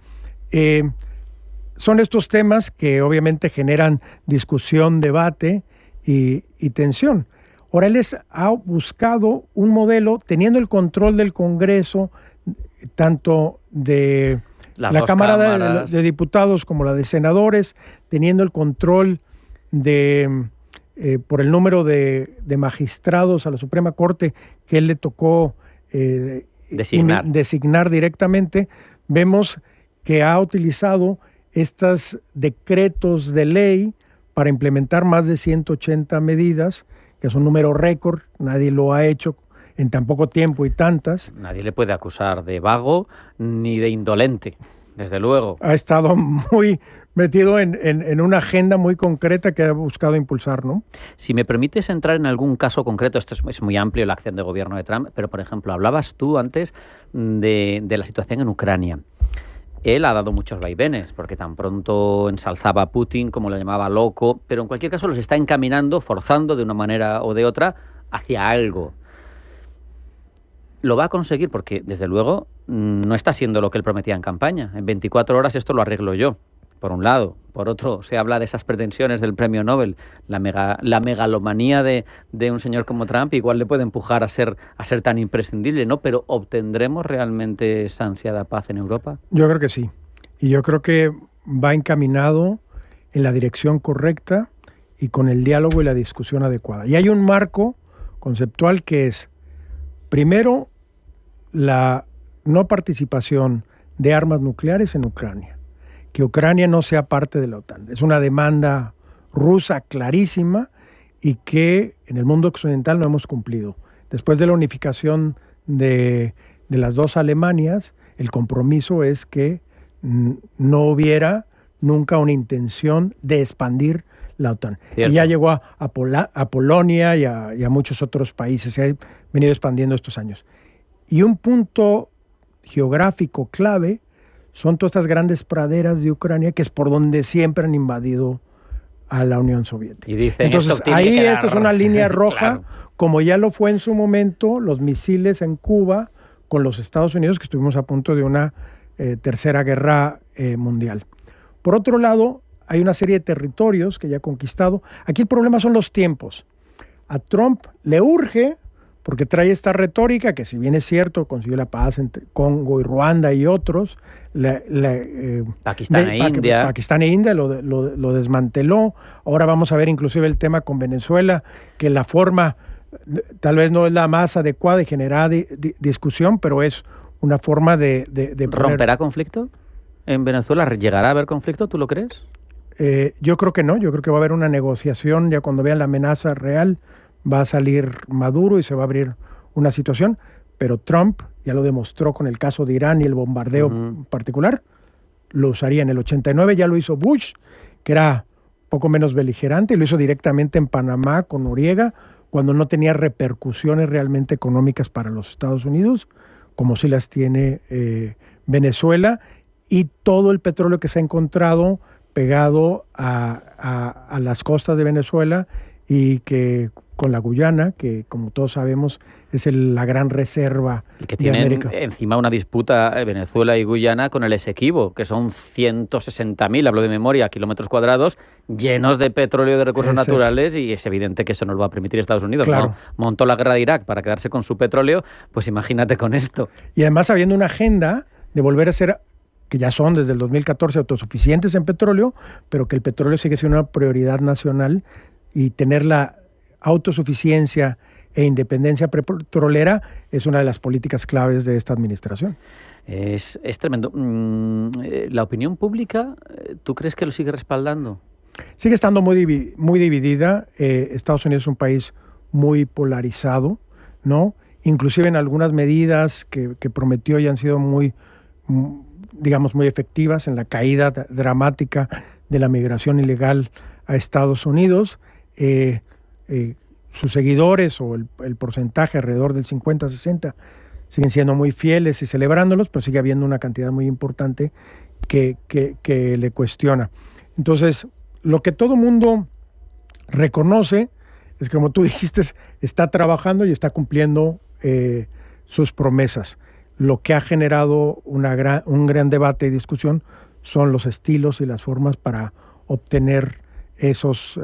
son estos temas que obviamente generan discusión, debate y tensión. Ahora, él ha buscado un modelo, teniendo el control del Congreso, tanto de la Cámara de Diputados como la de Senadores, teniendo el control de por el número de magistrados a la Suprema Corte que él le tocó designar directamente, vemos que ha utilizado estos decretos de ley para implementar más de 180 medidas, que es un número récord, nadie lo ha hecho en tan poco tiempo y tantas. Nadie le puede acusar de vago ni de indolente, desde luego. Ha estado muy metido en una agenda muy concreta que ha buscado impulsar, ¿no? Si me permites entrar en algún caso concreto, esto es muy amplio, la acción de gobierno de Trump, pero por ejemplo, hablabas tú antes de la situación en Ucrania. Él ha dado muchos vaivenes, porque tan pronto ensalzaba a Putin, como lo llamaba loco, pero en cualquier caso los está encaminando, forzando de una manera o de otra, hacia algo. Lo va a conseguir porque, desde luego, no está siendo lo que él prometía en campaña. En 24 horas esto lo arreglo yo, por un lado. Por otro, se habla de esas pretensiones del premio Nobel. La megalomanía de un señor como Trump igual le puede empujar a ser tan imprescindible, ¿no? Pero ¿obtendremos realmente esa ansiada paz en Europa? Yo creo que sí. Y yo creo que va encaminado en la dirección correcta y con el diálogo y la discusión adecuada. Y hay un marco conceptual que es, primero, la no participación de armas nucleares en Ucrania. Que Ucrania no sea parte de la OTAN. Es una demanda rusa clarísima y que en el mundo occidental no hemos cumplido. Después de la unificación de las dos Alemanias, el compromiso es que no hubiera nunca una intención de expandir la OTAN. Cierto. Y ya llegó a Polonia y a muchos otros países. Se ha venido expandiendo estos años. Y un punto geográfico clave son todas estas grandes praderas de Ucrania, que es por donde siempre han invadido a la Unión Soviética. Y dicen, entonces, esto es una línea roja, claro, como ya lo fue en su momento los misiles en Cuba con los Estados Unidos, que estuvimos a punto de una tercera guerra mundial. Por otro lado, hay una serie de territorios que ya ha conquistado. Aquí el problema son los tiempos. A Trump le urge, porque trae esta retórica que, si bien es cierto, consiguió la paz entre Congo y Ruanda y otros, Pakistán e India lo desmanteló. Ahora vamos a ver inclusive el tema con Venezuela, que la forma tal vez no es la más adecuada y genera discusión, pero es una forma de ¿Romperá conflicto en Venezuela? ¿Llegará a haber conflicto? ¿Tú lo crees? Yo creo que no. Yo creo que va a haber una negociación ya cuando vean la amenaza real. Va a salir Maduro y se va a abrir una situación, pero Trump ya lo demostró con el caso de Irán y el bombardeo particular. Lo usaría en el 89, ya lo hizo Bush, que era poco menos beligerante, y lo hizo directamente en Panamá con Noriega, cuando no tenía repercusiones realmente económicas para los Estados Unidos, como sí las tiene Venezuela, y todo el petróleo que se ha encontrado pegado a las costas de Venezuela, y que con la Guyana, que como todos sabemos es la gran reserva y que tienen América. Encima una disputa Venezuela y Guyana con el Esequibo, que son 160.000, hablo de memoria, kilómetros cuadrados, llenos de petróleo y de recursos naturales, y es evidente que eso no lo va a permitir Estados Unidos. Claro. ¿No? Montó la guerra de Irak para quedarse con su petróleo, pues imagínate con esto. Y además habiendo una agenda de volver a ser, que ya son desde el 2014 autosuficientes en petróleo, pero que el petróleo sigue siendo una prioridad nacional, y tener la autosuficiencia e independencia petrolera es una de las políticas claves de esta administración. Es tremendo. ¿La opinión pública, tú crees que lo sigue respaldando? Sigue estando muy dividida. Estados Unidos es un país muy polarizado, ¿no? Inclusive en algunas medidas que prometió y han sido muy efectivas en la caída dramática de la migración ilegal a Estados Unidos. Sus seguidores, o el porcentaje alrededor del 50-60, siguen siendo muy fieles y celebrándolos, pero sigue habiendo una cantidad muy importante que le cuestiona. Entonces, lo que todo mundo reconoce es que, como tú dijiste, está trabajando y está cumpliendo sus promesas. Lo que ha generado un gran debate y discusión son los estilos y las formas para obtener esos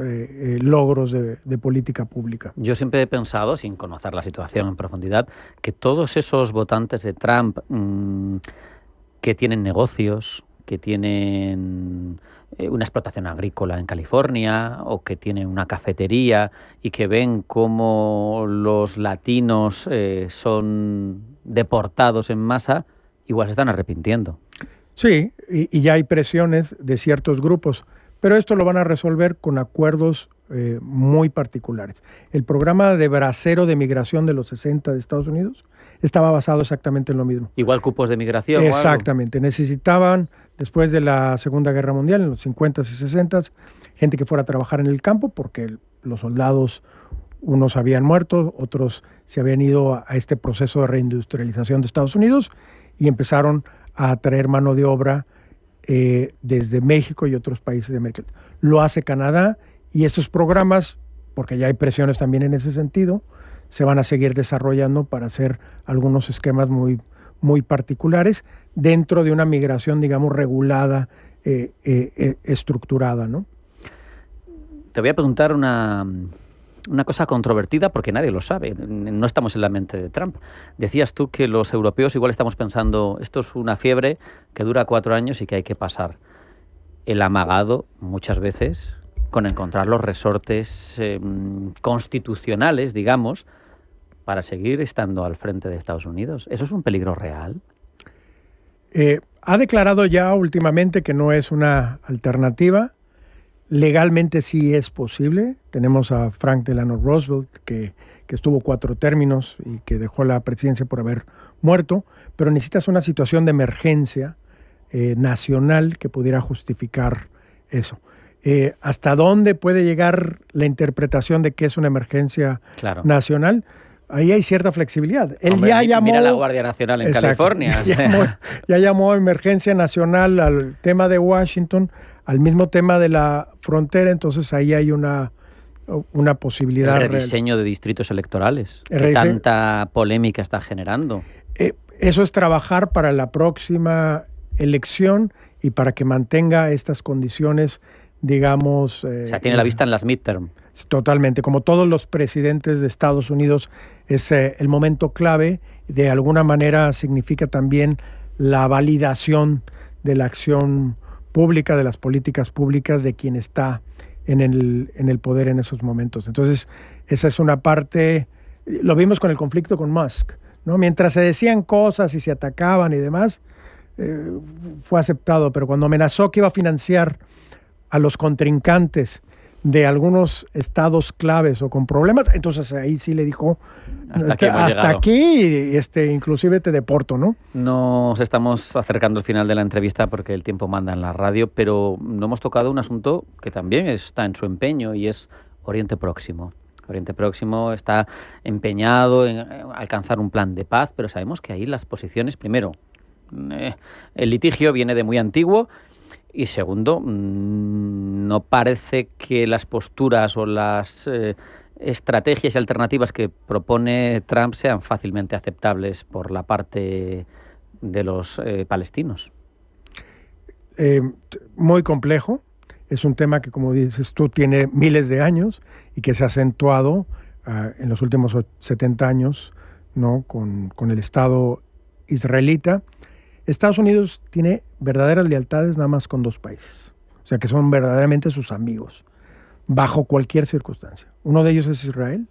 logros de política pública. Yo siempre he pensado, sin conocer la situación en profundidad, que todos esos votantes de Trump que tienen negocios, que tienen una explotación agrícola en California o que tienen una cafetería y que ven cómo los latinos son deportados en masa, igual se están arrepintiendo. Sí, y ya hay presiones de ciertos grupos, pero esto lo van a resolver con acuerdos muy particulares. El programa de bracero de migración de los 60 de Estados Unidos estaba basado exactamente en lo mismo. Igual cupos de migración. Exactamente. Necesitaban, después de la Segunda Guerra Mundial, en los 50s y 60s, gente que fuera a trabajar en el campo, porque los soldados, unos habían muerto, otros se habían ido a este proceso de reindustrialización de Estados Unidos y empezaron a traer mano de obra desde México y otros países de América. Lo hace Canadá, y estos programas, porque ya hay presiones también en ese sentido, se van a seguir desarrollando para hacer algunos esquemas muy, muy particulares dentro de una migración, digamos, regulada, estructurada, ¿no? Te voy a preguntar una cosa controvertida porque nadie lo sabe. No estamos en la mente de Trump. Decías tú que los europeos igual estamos pensando, esto es una fiebre que dura 4 años y que hay que pasar. El amagado, muchas veces, con encontrar los resortes constitucionales, digamos, para seguir estando al frente de Estados Unidos. ¿Eso es un peligro real? Ha declarado ya últimamente que no es una alternativa. Legalmente sí es posible. Tenemos a Frank Delano Roosevelt, que estuvo 4 términos y que dejó la presidencia por haber muerto, pero necesitas una situación de emergencia nacional que pudiera justificar eso. ¿Hasta dónde puede llegar la interpretación de que es una emergencia nacional? Ahí hay cierta flexibilidad. Él ya llamó, mira la Guardia Nacional en California. Ya llamó emergencia nacional al tema de Washington, al mismo tema de la frontera, entonces ahí hay una posibilidad. El rediseño de distritos electorales, que tanta polémica está generando. Eso es trabajar para la próxima elección y para que mantenga estas condiciones, digamos... o sea, tiene la vista en las midterm. Totalmente. Como todos los presidentes de Estados Unidos, es el momento clave. De alguna manera significa también la validación de la acción pública, de las políticas públicas, de quien está en el poder en esos momentos. Entonces, esa es una parte... Lo vimos con el conflicto con Musk, ¿no? Mientras se decían cosas y se atacaban y demás, fue aceptado. Pero cuando amenazó que iba a financiar a los contrincantes de algunos estados claves o con problemas, entonces ahí sí le dijo hasta aquí, inclusive te deporto, ¿no? Nos estamos acercando al final de la entrevista porque el tiempo manda en la radio, pero no hemos tocado un asunto que también está en su empeño y es Oriente Próximo. Oriente Próximo está empeñado en alcanzar un plan de paz, pero sabemos que ahí las posiciones, primero, el litigio viene de muy antiguo. Y segundo, no parece que las posturas o las estrategias y alternativas que propone Trump sean fácilmente aceptables por la parte de los palestinos. Muy complejo. Es un tema que, como dices tú, tiene miles de años y que se ha acentuado en los últimos 70 años, ¿no? con el Estado israelita. Estados Unidos tiene verdaderas lealtades nada más con 2 países, o sea que son verdaderamente sus amigos, bajo cualquier circunstancia. Uno de ellos es Israel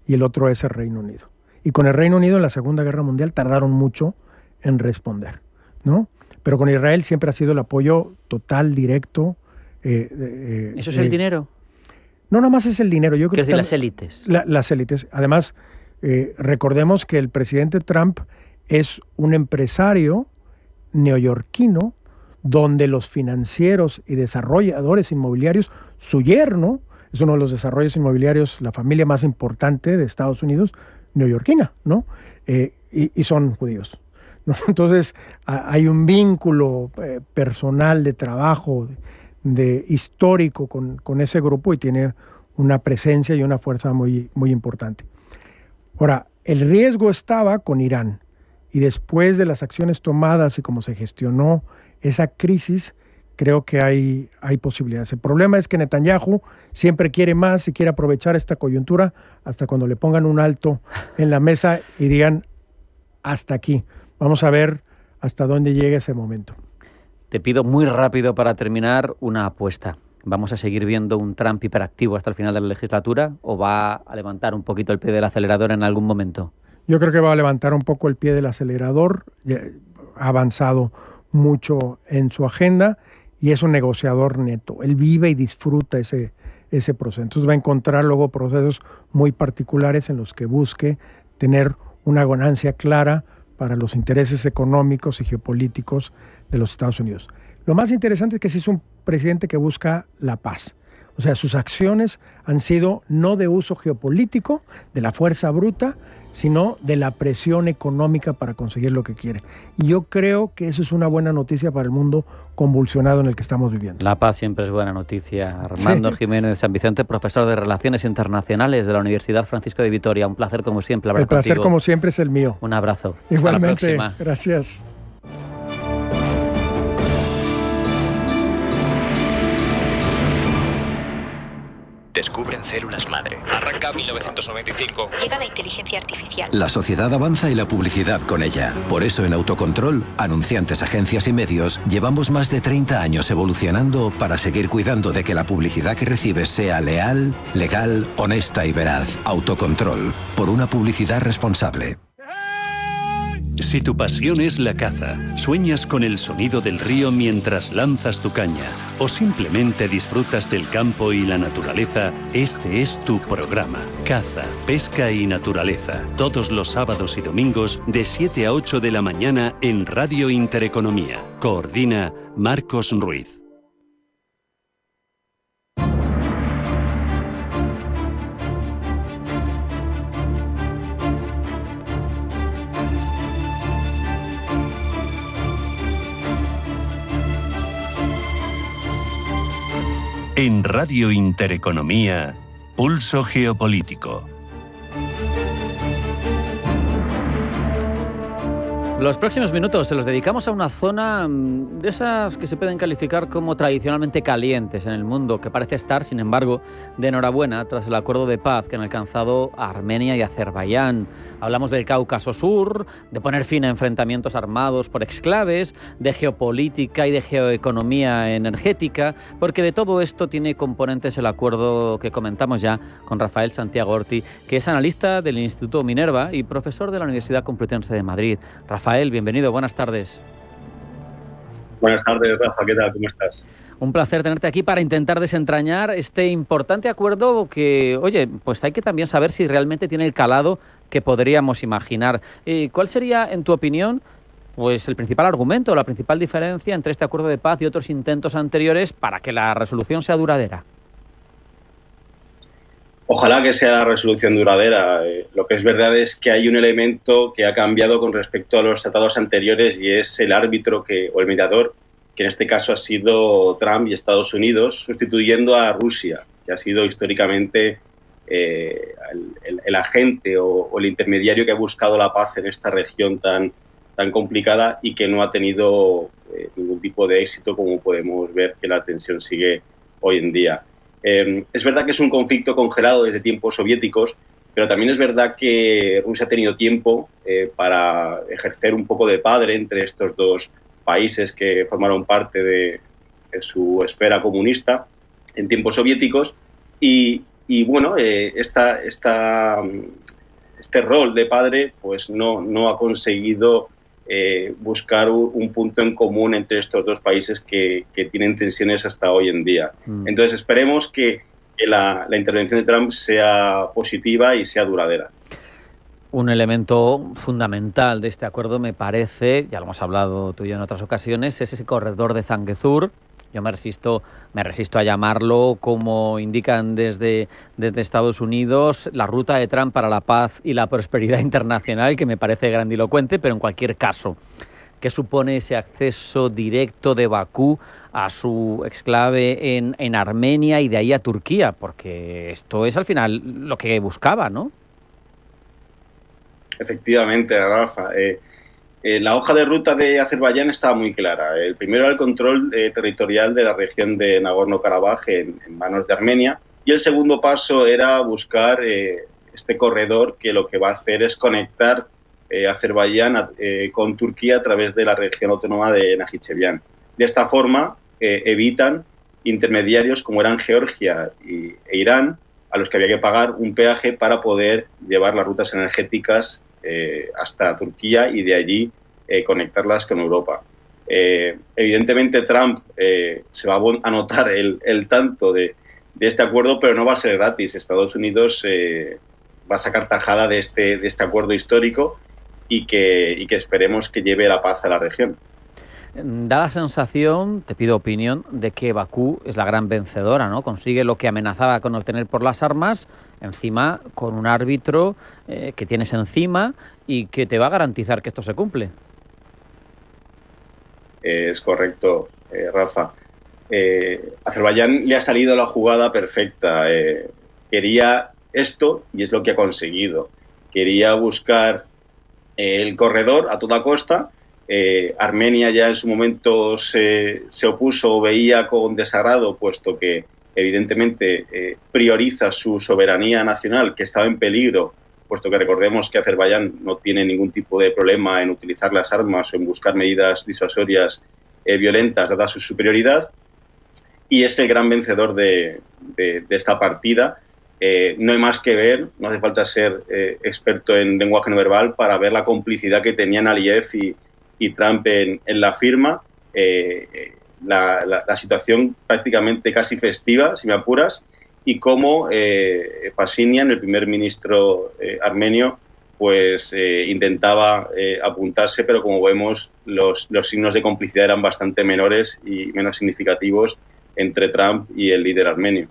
y el otro es el Reino Unido. Y con el Reino Unido en la Segunda Guerra Mundial tardaron mucho en responder, ¿no? Pero con Israel siempre ha sido el apoyo total, directo. ¿Eso es el dinero? No, nada más es el dinero. Yo creo que las élites. Las élites. Además, recordemos que el presidente Trump es un empresario neoyorquino, donde los financieros y desarrolladores inmobiliarios, su yerno es uno de los desarrollos inmobiliarios, la familia más importante de Estados Unidos, neoyorquina, ¿no? Y son judíos, ¿no? Entonces hay un vínculo personal de trabajo, de histórico con ese grupo y tiene una presencia y una fuerza muy, muy importante. Ahora, el riesgo estaba con Irán. Y después de las acciones tomadas y cómo se gestionó esa crisis, creo que hay posibilidades. El problema es que Netanyahu siempre quiere más y quiere aprovechar esta coyuntura hasta cuando le pongan un alto en la mesa y digan hasta aquí. Vamos a ver hasta dónde llega ese momento. Te pido muy rápido para terminar una apuesta. ¿Vamos a seguir viendo un Trump hiperactivo hasta el final de la legislatura o va a levantar un poquito el pie del acelerador en algún momento? Yo creo que va a levantar un poco el pie del acelerador. Ha avanzado mucho en su agenda y es un negociador neto. Él vive y disfruta ese proceso. Entonces va a encontrar luego procesos muy particulares en los que busque tener una ganancia clara para los intereses económicos y geopolíticos de los Estados Unidos. Lo más interesante es que sí es un presidente que busca la paz. O sea, sus acciones han sido no de uso geopolítico, de la fuerza bruta, sino de la presión económica para conseguir lo que quiere. Y yo creo que eso es una buena noticia para el mundo convulsionado en el que estamos viviendo. La paz siempre es buena noticia. Armando Jiménez de San Vicente, profesor de Relaciones Internacionales de la Universidad Francisco de Vitoria. Un placer como siempre hablar contigo. El placer como siempre es el mío. Un abrazo. Igualmente. Hasta la próxima. Gracias. Descubren células madre. Arranca 1995. Llega la inteligencia artificial. La sociedad avanza y la publicidad con ella. Por eso en Autocontrol, anunciantes, agencias y medios, llevamos más de 30 años evolucionando para seguir cuidando de que la publicidad que recibes sea leal, legal, honesta y veraz. Autocontrol, por una publicidad responsable. Si tu pasión es la caza, sueñas con el sonido del río mientras lanzas tu caña, o simplemente disfrutas del campo y la naturaleza, este es tu programa. Caza, pesca y naturaleza. Todos los sábados y domingos de 7 a 8 de la mañana en Radio Intereconomía. Coordina Marcos Ruiz. En Radio Intereconomía, Pulso Geopolítico. Los próximos minutos se los dedicamos a una zona de esas que se pueden calificar como tradicionalmente calientes en el mundo, que parece estar, sin embargo, de enhorabuena tras el acuerdo de paz que han alcanzado Armenia y Azerbaiyán. Hablamos del Cáucaso Sur, de poner fin a enfrentamientos armados por exclaves, de geopolítica y de geoeconomía energética, porque de todo esto tiene componentes el acuerdo que comentamos ya con Rafael Santiago Orti, que es analista del Instituto Minerva y profesor de la Universidad Complutense de Madrid. Rafael, bienvenido, buenas tardes. Buenas tardes, Rafa, ¿qué tal? ¿Cómo estás? Un placer tenerte aquí para intentar desentrañar este importante acuerdo que, oye, pues hay que también saber si realmente tiene el calado que podríamos imaginar. ¿Cuál sería, en tu opinión, pues el principal argumento, la principal diferencia entre este acuerdo de paz y otros intentos anteriores para que la resolución sea duradera? Ojalá que sea la resolución duradera. Lo que es verdad es que hay un elemento que ha cambiado con respecto a los tratados anteriores y es el árbitro o el mediador, que en este caso ha sido Trump y Estados Unidos, sustituyendo a Rusia, que ha sido históricamente el agente o el intermediario que ha buscado la paz en esta región tan complicada y que no ha tenido ningún tipo de éxito, como podemos ver que la tensión sigue hoy en día. Es verdad que es un conflicto congelado desde tiempos soviéticos, pero también es verdad que Rusia ha tenido tiempo para ejercer un poco de padre entre estos dos países que formaron parte de su esfera comunista en tiempos soviéticos y bueno, este rol de padre pues no ha conseguido buscar un punto en común entre estos dos países que tienen tensiones hasta hoy en día. Entonces esperemos que la intervención de Trump sea positiva y sea duradera. Un elemento fundamental de este acuerdo, me parece, ya lo hemos hablado tú y yo en otras ocasiones, es ese corredor de Zangezur. Yo me resisto a llamarlo, como indican desde Estados Unidos, la ruta de Trump para la paz y la prosperidad internacional, que me parece grandilocuente, pero en cualquier caso, ¿qué supone ese acceso directo de Bakú a su exclave en Armenia y de ahí a Turquía? Porque esto es al final lo que buscaba, ¿no? Efectivamente, Rafa. La hoja de ruta de Azerbaiyán estaba muy clara. El primero era el control territorial de la región de Nagorno-Karabaj en manos de Armenia y el segundo paso era buscar este corredor que lo que va a hacer es conectar Azerbaiyán con Turquía a través de la región autónoma de Najichevyan. De esta forma evitan intermediarios como eran Georgia e Irán, a los que había que pagar un peaje para poder llevar las rutas energéticas hasta Turquía y de allí conectarlas con Europa. Evidentemente Trump se va a notar el tanto de este acuerdo, pero no va a ser gratis. Estados Unidos va a sacar tajada de este acuerdo histórico y que esperemos que lleve la paz a la región. Da la sensación, te pido opinión, de que Bakú es la gran vencedora, ¿no? Consigue lo que amenazaba con obtener por las armas, encima con un árbitro que tienes encima y que te va a garantizar que esto se cumple. Es correcto, Rafa. Azerbaiyán le ha salido la jugada perfecta. Quería esto y es lo que ha conseguido. Quería buscar el corredor a toda costa. Armenia ya en su momento se opuso o veía con desagrado, puesto que evidentemente prioriza su soberanía nacional, que estaba en peligro, puesto que recordemos que Azerbaiyán no tiene ningún tipo de problema en utilizar las armas o en buscar medidas disuasorias violentas, dada su superioridad, y es el gran vencedor de esta partida. No hay más que ver, no hace falta ser experto en lenguaje no verbal para ver la complicidad que tenían Aliyev y Trump en la firma, la situación prácticamente casi festiva, si me apuras, y cómo Pashinyan, el primer ministro armenio, pues intentaba apuntarse, pero como vemos los signos de complicidad eran bastante menores y menos significativos entre Trump y el líder armenio.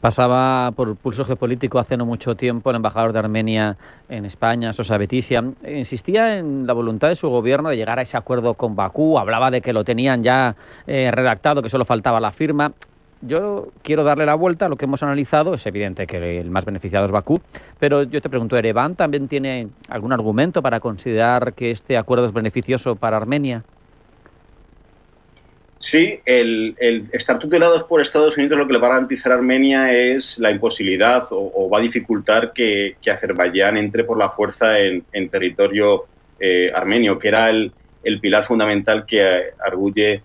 Pasaba por pulso geopolítico hace no mucho tiempo el embajador de Armenia en España, Sosa Betisian. Insistía en la voluntad de su gobierno de llegar a ese acuerdo con Bakú. Hablaba de que lo tenían ya redactado, que solo faltaba la firma. Yo quiero darle la vuelta a lo que hemos analizado. Es evidente que el más beneficiado es Bakú, pero yo te pregunto, ¿Ereván también tiene algún argumento para considerar que este acuerdo es beneficioso para Armenia? Sí, el estar tutelados por Estados Unidos lo que le va a garantizar a Armenia es la imposibilidad o va a dificultar que Azerbaiyán entre por la fuerza en territorio armenio, que era el pilar fundamental que arguye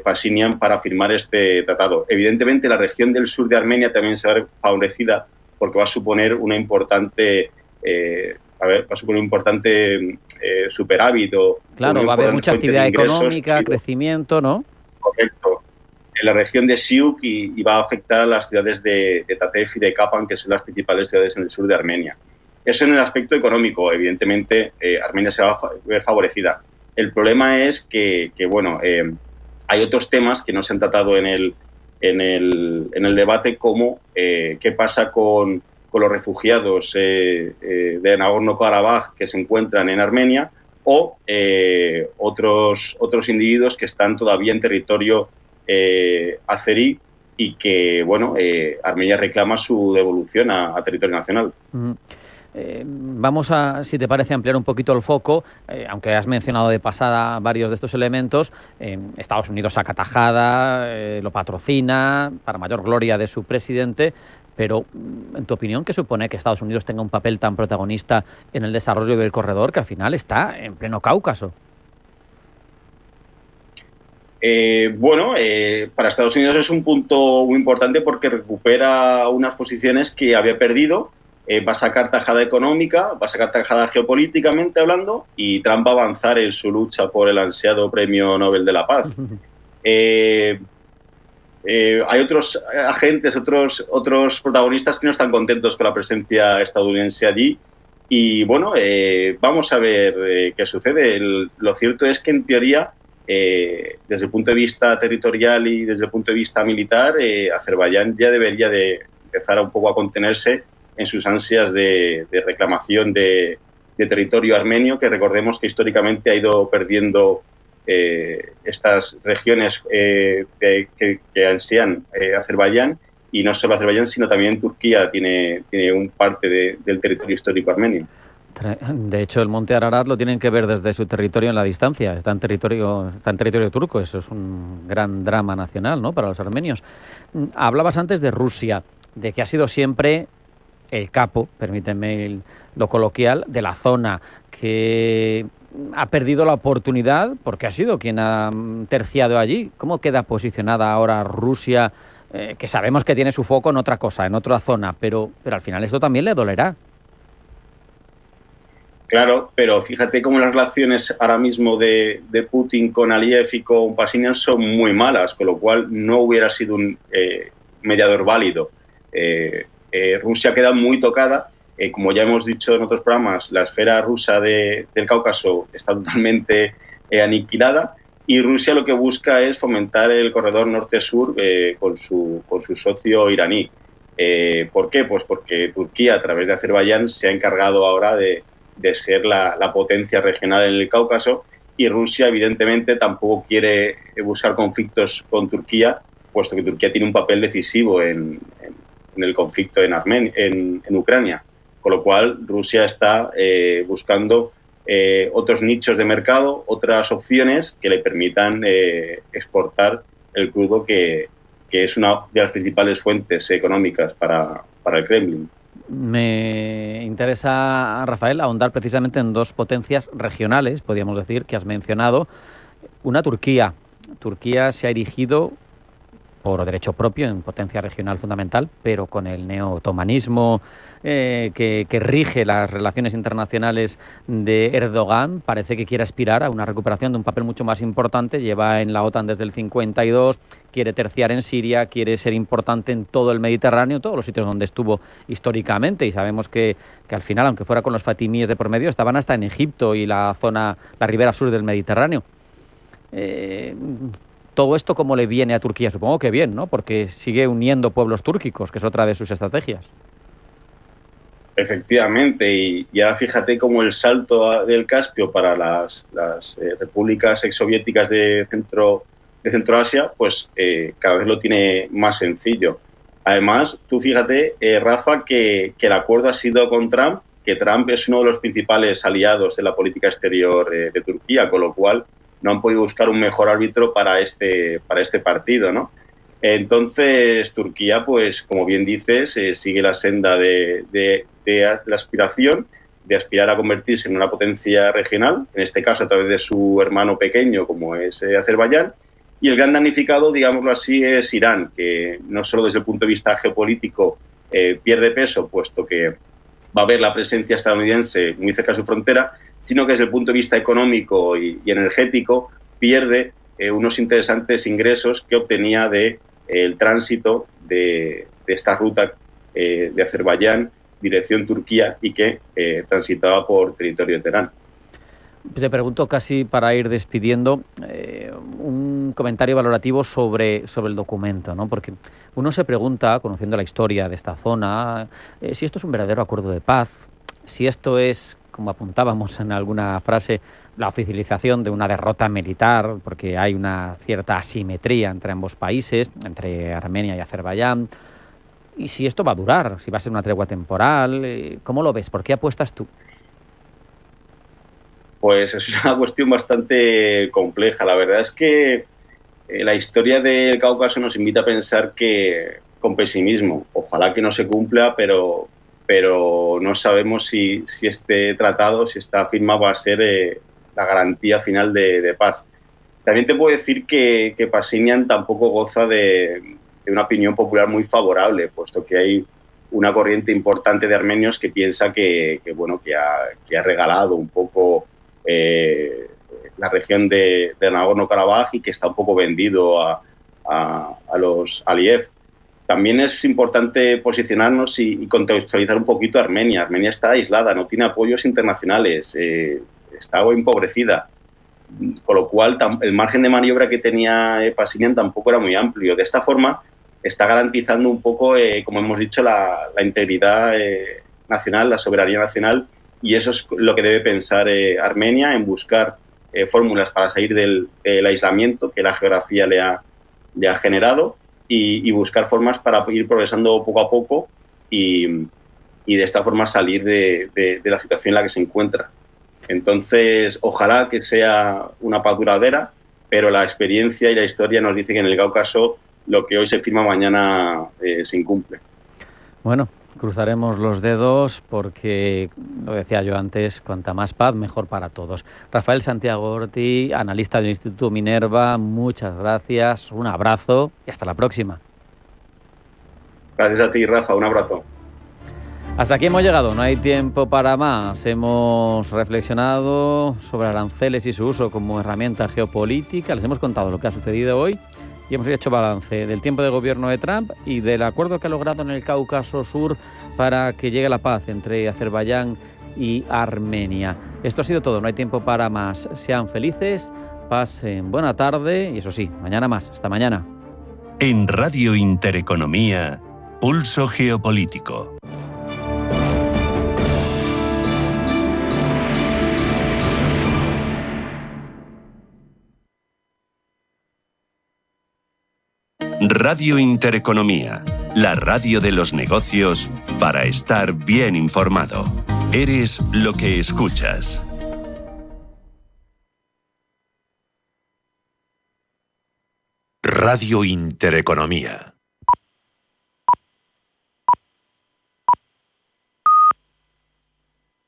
Pashinyan para firmar este tratado. Evidentemente, la región del sur de Armenia también se va a ver favorecida porque va a suponer una importante superávit. Claro, va a haber mucha actividad económica, crecimiento, ¿no? Correcto. En la región de Siuk y va a afectar a las ciudades de Tatef y de Kapan, que son las principales ciudades en el sur de Armenia. Eso en el aspecto económico. Evidentemente, Armenia se va a ver favorecida. El problema es que hay otros temas que no se han tratado en el debate, como qué pasa con los refugiados de Nagorno-Karabaj que se encuentran en Armenia, o otros individuos que están todavía en territorio azerí y que, Armenia reclama su devolución a territorio nacional. Vamos a, si te parece, ampliar un poquito el foco, aunque has mencionado de pasada varios de estos elementos. Estados Unidos saca tajada, lo patrocina, para mayor gloria de su presidente, pero, en tu opinión, ¿qué supone que Estados Unidos tenga un papel tan protagonista en el desarrollo del corredor, que al final está en pleno Cáucaso? Para Estados Unidos es un punto muy importante porque recupera unas posiciones que había perdido, va a sacar tajada económica, va a sacar tajada geopolíticamente hablando, y Trump va a avanzar en su lucha por el ansiado Premio Nobel de la Paz. Hay otros agentes, otros protagonistas que no están contentos con la presencia estadounidense allí y, vamos a ver qué sucede. Lo cierto es que, en teoría, desde el punto de vista territorial y desde el punto de vista militar, Azerbaiyán ya debería de empezar un poco a contenerse en sus ansias de reclamación de territorio armenio, que recordemos que históricamente ha ido perdiendo estas regiones que ansían Azerbaiyán, y no solo Azerbaiyán, sino también Turquía tiene un parte del territorio histórico armenio. De hecho, el monte Ararat lo tienen que ver desde su territorio en la distancia. Está en territorio turco. Eso es un gran drama nacional, ¿no?, para los armenios. Hablabas antes de Rusia, de que ha sido siempre el capo, permíteme lo coloquial, de la zona, que ha perdido la oportunidad porque ha sido quien ha terciado allí. ¿Cómo queda posicionada ahora Rusia, que sabemos que tiene su foco en otra cosa, en otra zona, pero al final esto también le dolerá? Claro, pero fíjate cómo las relaciones ahora mismo de Putin con Aliyev y con Pashinyan son muy malas, con lo cual no hubiera sido un mediador válido. Rusia queda muy tocada. Como ya hemos dicho en otros programas, la esfera rusa del Cáucaso está totalmente aniquilada y Rusia lo que busca es fomentar el corredor norte-sur con su socio iraní. ¿Por qué? Pues porque Turquía, a través de Azerbaiyán, se ha encargado ahora de ser la potencia regional en el Cáucaso, y Rusia, evidentemente, tampoco quiere buscar conflictos con Turquía, puesto que Turquía tiene un papel decisivo en el conflicto en Ucrania. Con lo cual, Rusia está buscando otros nichos de mercado, otras opciones que le permitan exportar el crudo, que es una de las principales fuentes económicas para el Kremlin. Me interesa, Rafael, ahondar precisamente en dos potencias regionales, podríamos decir, que has mencionado. Una, Turquía. Turquía se ha erigido por derecho propio en potencia regional fundamental, pero con el neo-otomanismo que rige las relaciones internacionales de Erdogan, parece que quiere aspirar a una recuperación de un papel mucho más importante. Lleva en la OTAN desde el 52, quiere terciar en Siria, quiere ser importante en todo el Mediterráneo, todos los sitios donde estuvo históricamente, y sabemos que al final, aunque fuera con los fatimíes de por medio, estaban hasta en Egipto y la ribera sur del Mediterráneo. Todo esto, ¿cómo le viene a Turquía? Supongo que bien, ¿no? Porque sigue uniendo pueblos túrquicos, que es otra de sus estrategias. Efectivamente, y ya fíjate cómo el salto del Caspio para las repúblicas exsoviéticas de Centroasia, pues cada vez lo tiene más sencillo. Además, tú fíjate, Rafa, que el acuerdo ha sido con Trump, que Trump es uno de los principales aliados de la política exterior de Turquía, con lo cual no han podido buscar un mejor árbitro para este partido, ¿no? Entonces, Turquía, pues, como bien dices, sigue la senda de la aspiración, de aspirar a convertirse en una potencia regional, en este caso a través de su hermano pequeño, como es Azerbaiyán, y el gran damnificado, digámoslo así, es Irán, que no solo desde el punto de vista geopolítico pierde peso, puesto que va a haber la presencia estadounidense muy cerca de su frontera, sino que desde el punto de vista económico y energético pierde unos interesantes ingresos que obtenía del tránsito de esta ruta de Azerbaiyán, dirección Turquía, y que transitaba por territorio de Teherán. Te pregunto, casi para ir despidiendo, un comentario valorativo sobre el documento, ¿no? Porque uno se pregunta, conociendo la historia de esta zona, si esto es un verdadero acuerdo de paz, si esto es, como apuntábamos en alguna frase, la oficialización de una derrota militar, porque hay una cierta asimetría entre ambos países, entre Armenia y Azerbaiyán. Y si esto va a durar, si va a ser una tregua temporal, ¿cómo lo ves? ¿Por qué apuestas tú? Pues es una cuestión bastante compleja. La verdad es que la historia del Cáucaso nos invita a pensar que con pesimismo. Ojalá que no se cumpla, pero no sabemos si este tratado, si esta firma va a ser la garantía final de paz. También te puedo decir que Pashinyan tampoco goza de una opinión popular muy favorable, puesto que hay una corriente importante de armenios que piensa que ha regalado un poco la región de Nagorno-Karabaj y que está un poco vendido a los Aliyev. También es importante posicionarnos y contextualizar un poquito a Armenia. Armenia está aislada, no tiene apoyos internacionales, está empobrecida, con lo cual el margen de maniobra que tenía Pashinyan tampoco era muy amplio. De esta forma está garantizando un poco, como hemos dicho, la integridad nacional, la soberanía nacional, y eso es lo que debe pensar Armenia, en buscar fórmulas para salir del aislamiento que la geografía le ha generado, y buscar formas para ir progresando poco a poco y de esta forma salir de la situación en la que se encuentra. Entonces, ojalá que sea una paz duradera, pero la experiencia y la historia nos dice que en el Cáucaso lo que hoy se firma mañana se incumple. Bueno, Cruzaremos los dedos porque, lo decía yo antes, cuanta más paz, mejor para todos. Rafael Santiago Orti, analista del Instituto Minerva, muchas gracias, un abrazo y hasta la próxima. Gracias a ti, Rafa, un abrazo. Hasta aquí hemos llegado, no hay tiempo para más. Hemos reflexionado sobre aranceles y su uso como herramienta geopolítica, les hemos contado lo que ha sucedido hoy y hemos hecho balance del tiempo de gobierno de Trump y del acuerdo que ha logrado en el Cáucaso Sur para que llegue la paz entre Azerbaiyán y Armenia. Esto ha sido todo, no hay tiempo para más. Sean felices, pasen buena tarde y eso sí, mañana más. Hasta mañana. En Radio Intereconomía, Pulso Geopolítico. Radio Intereconomía, la radio de los negocios para estar bien informado. Eres lo que escuchas. Radio Intereconomía.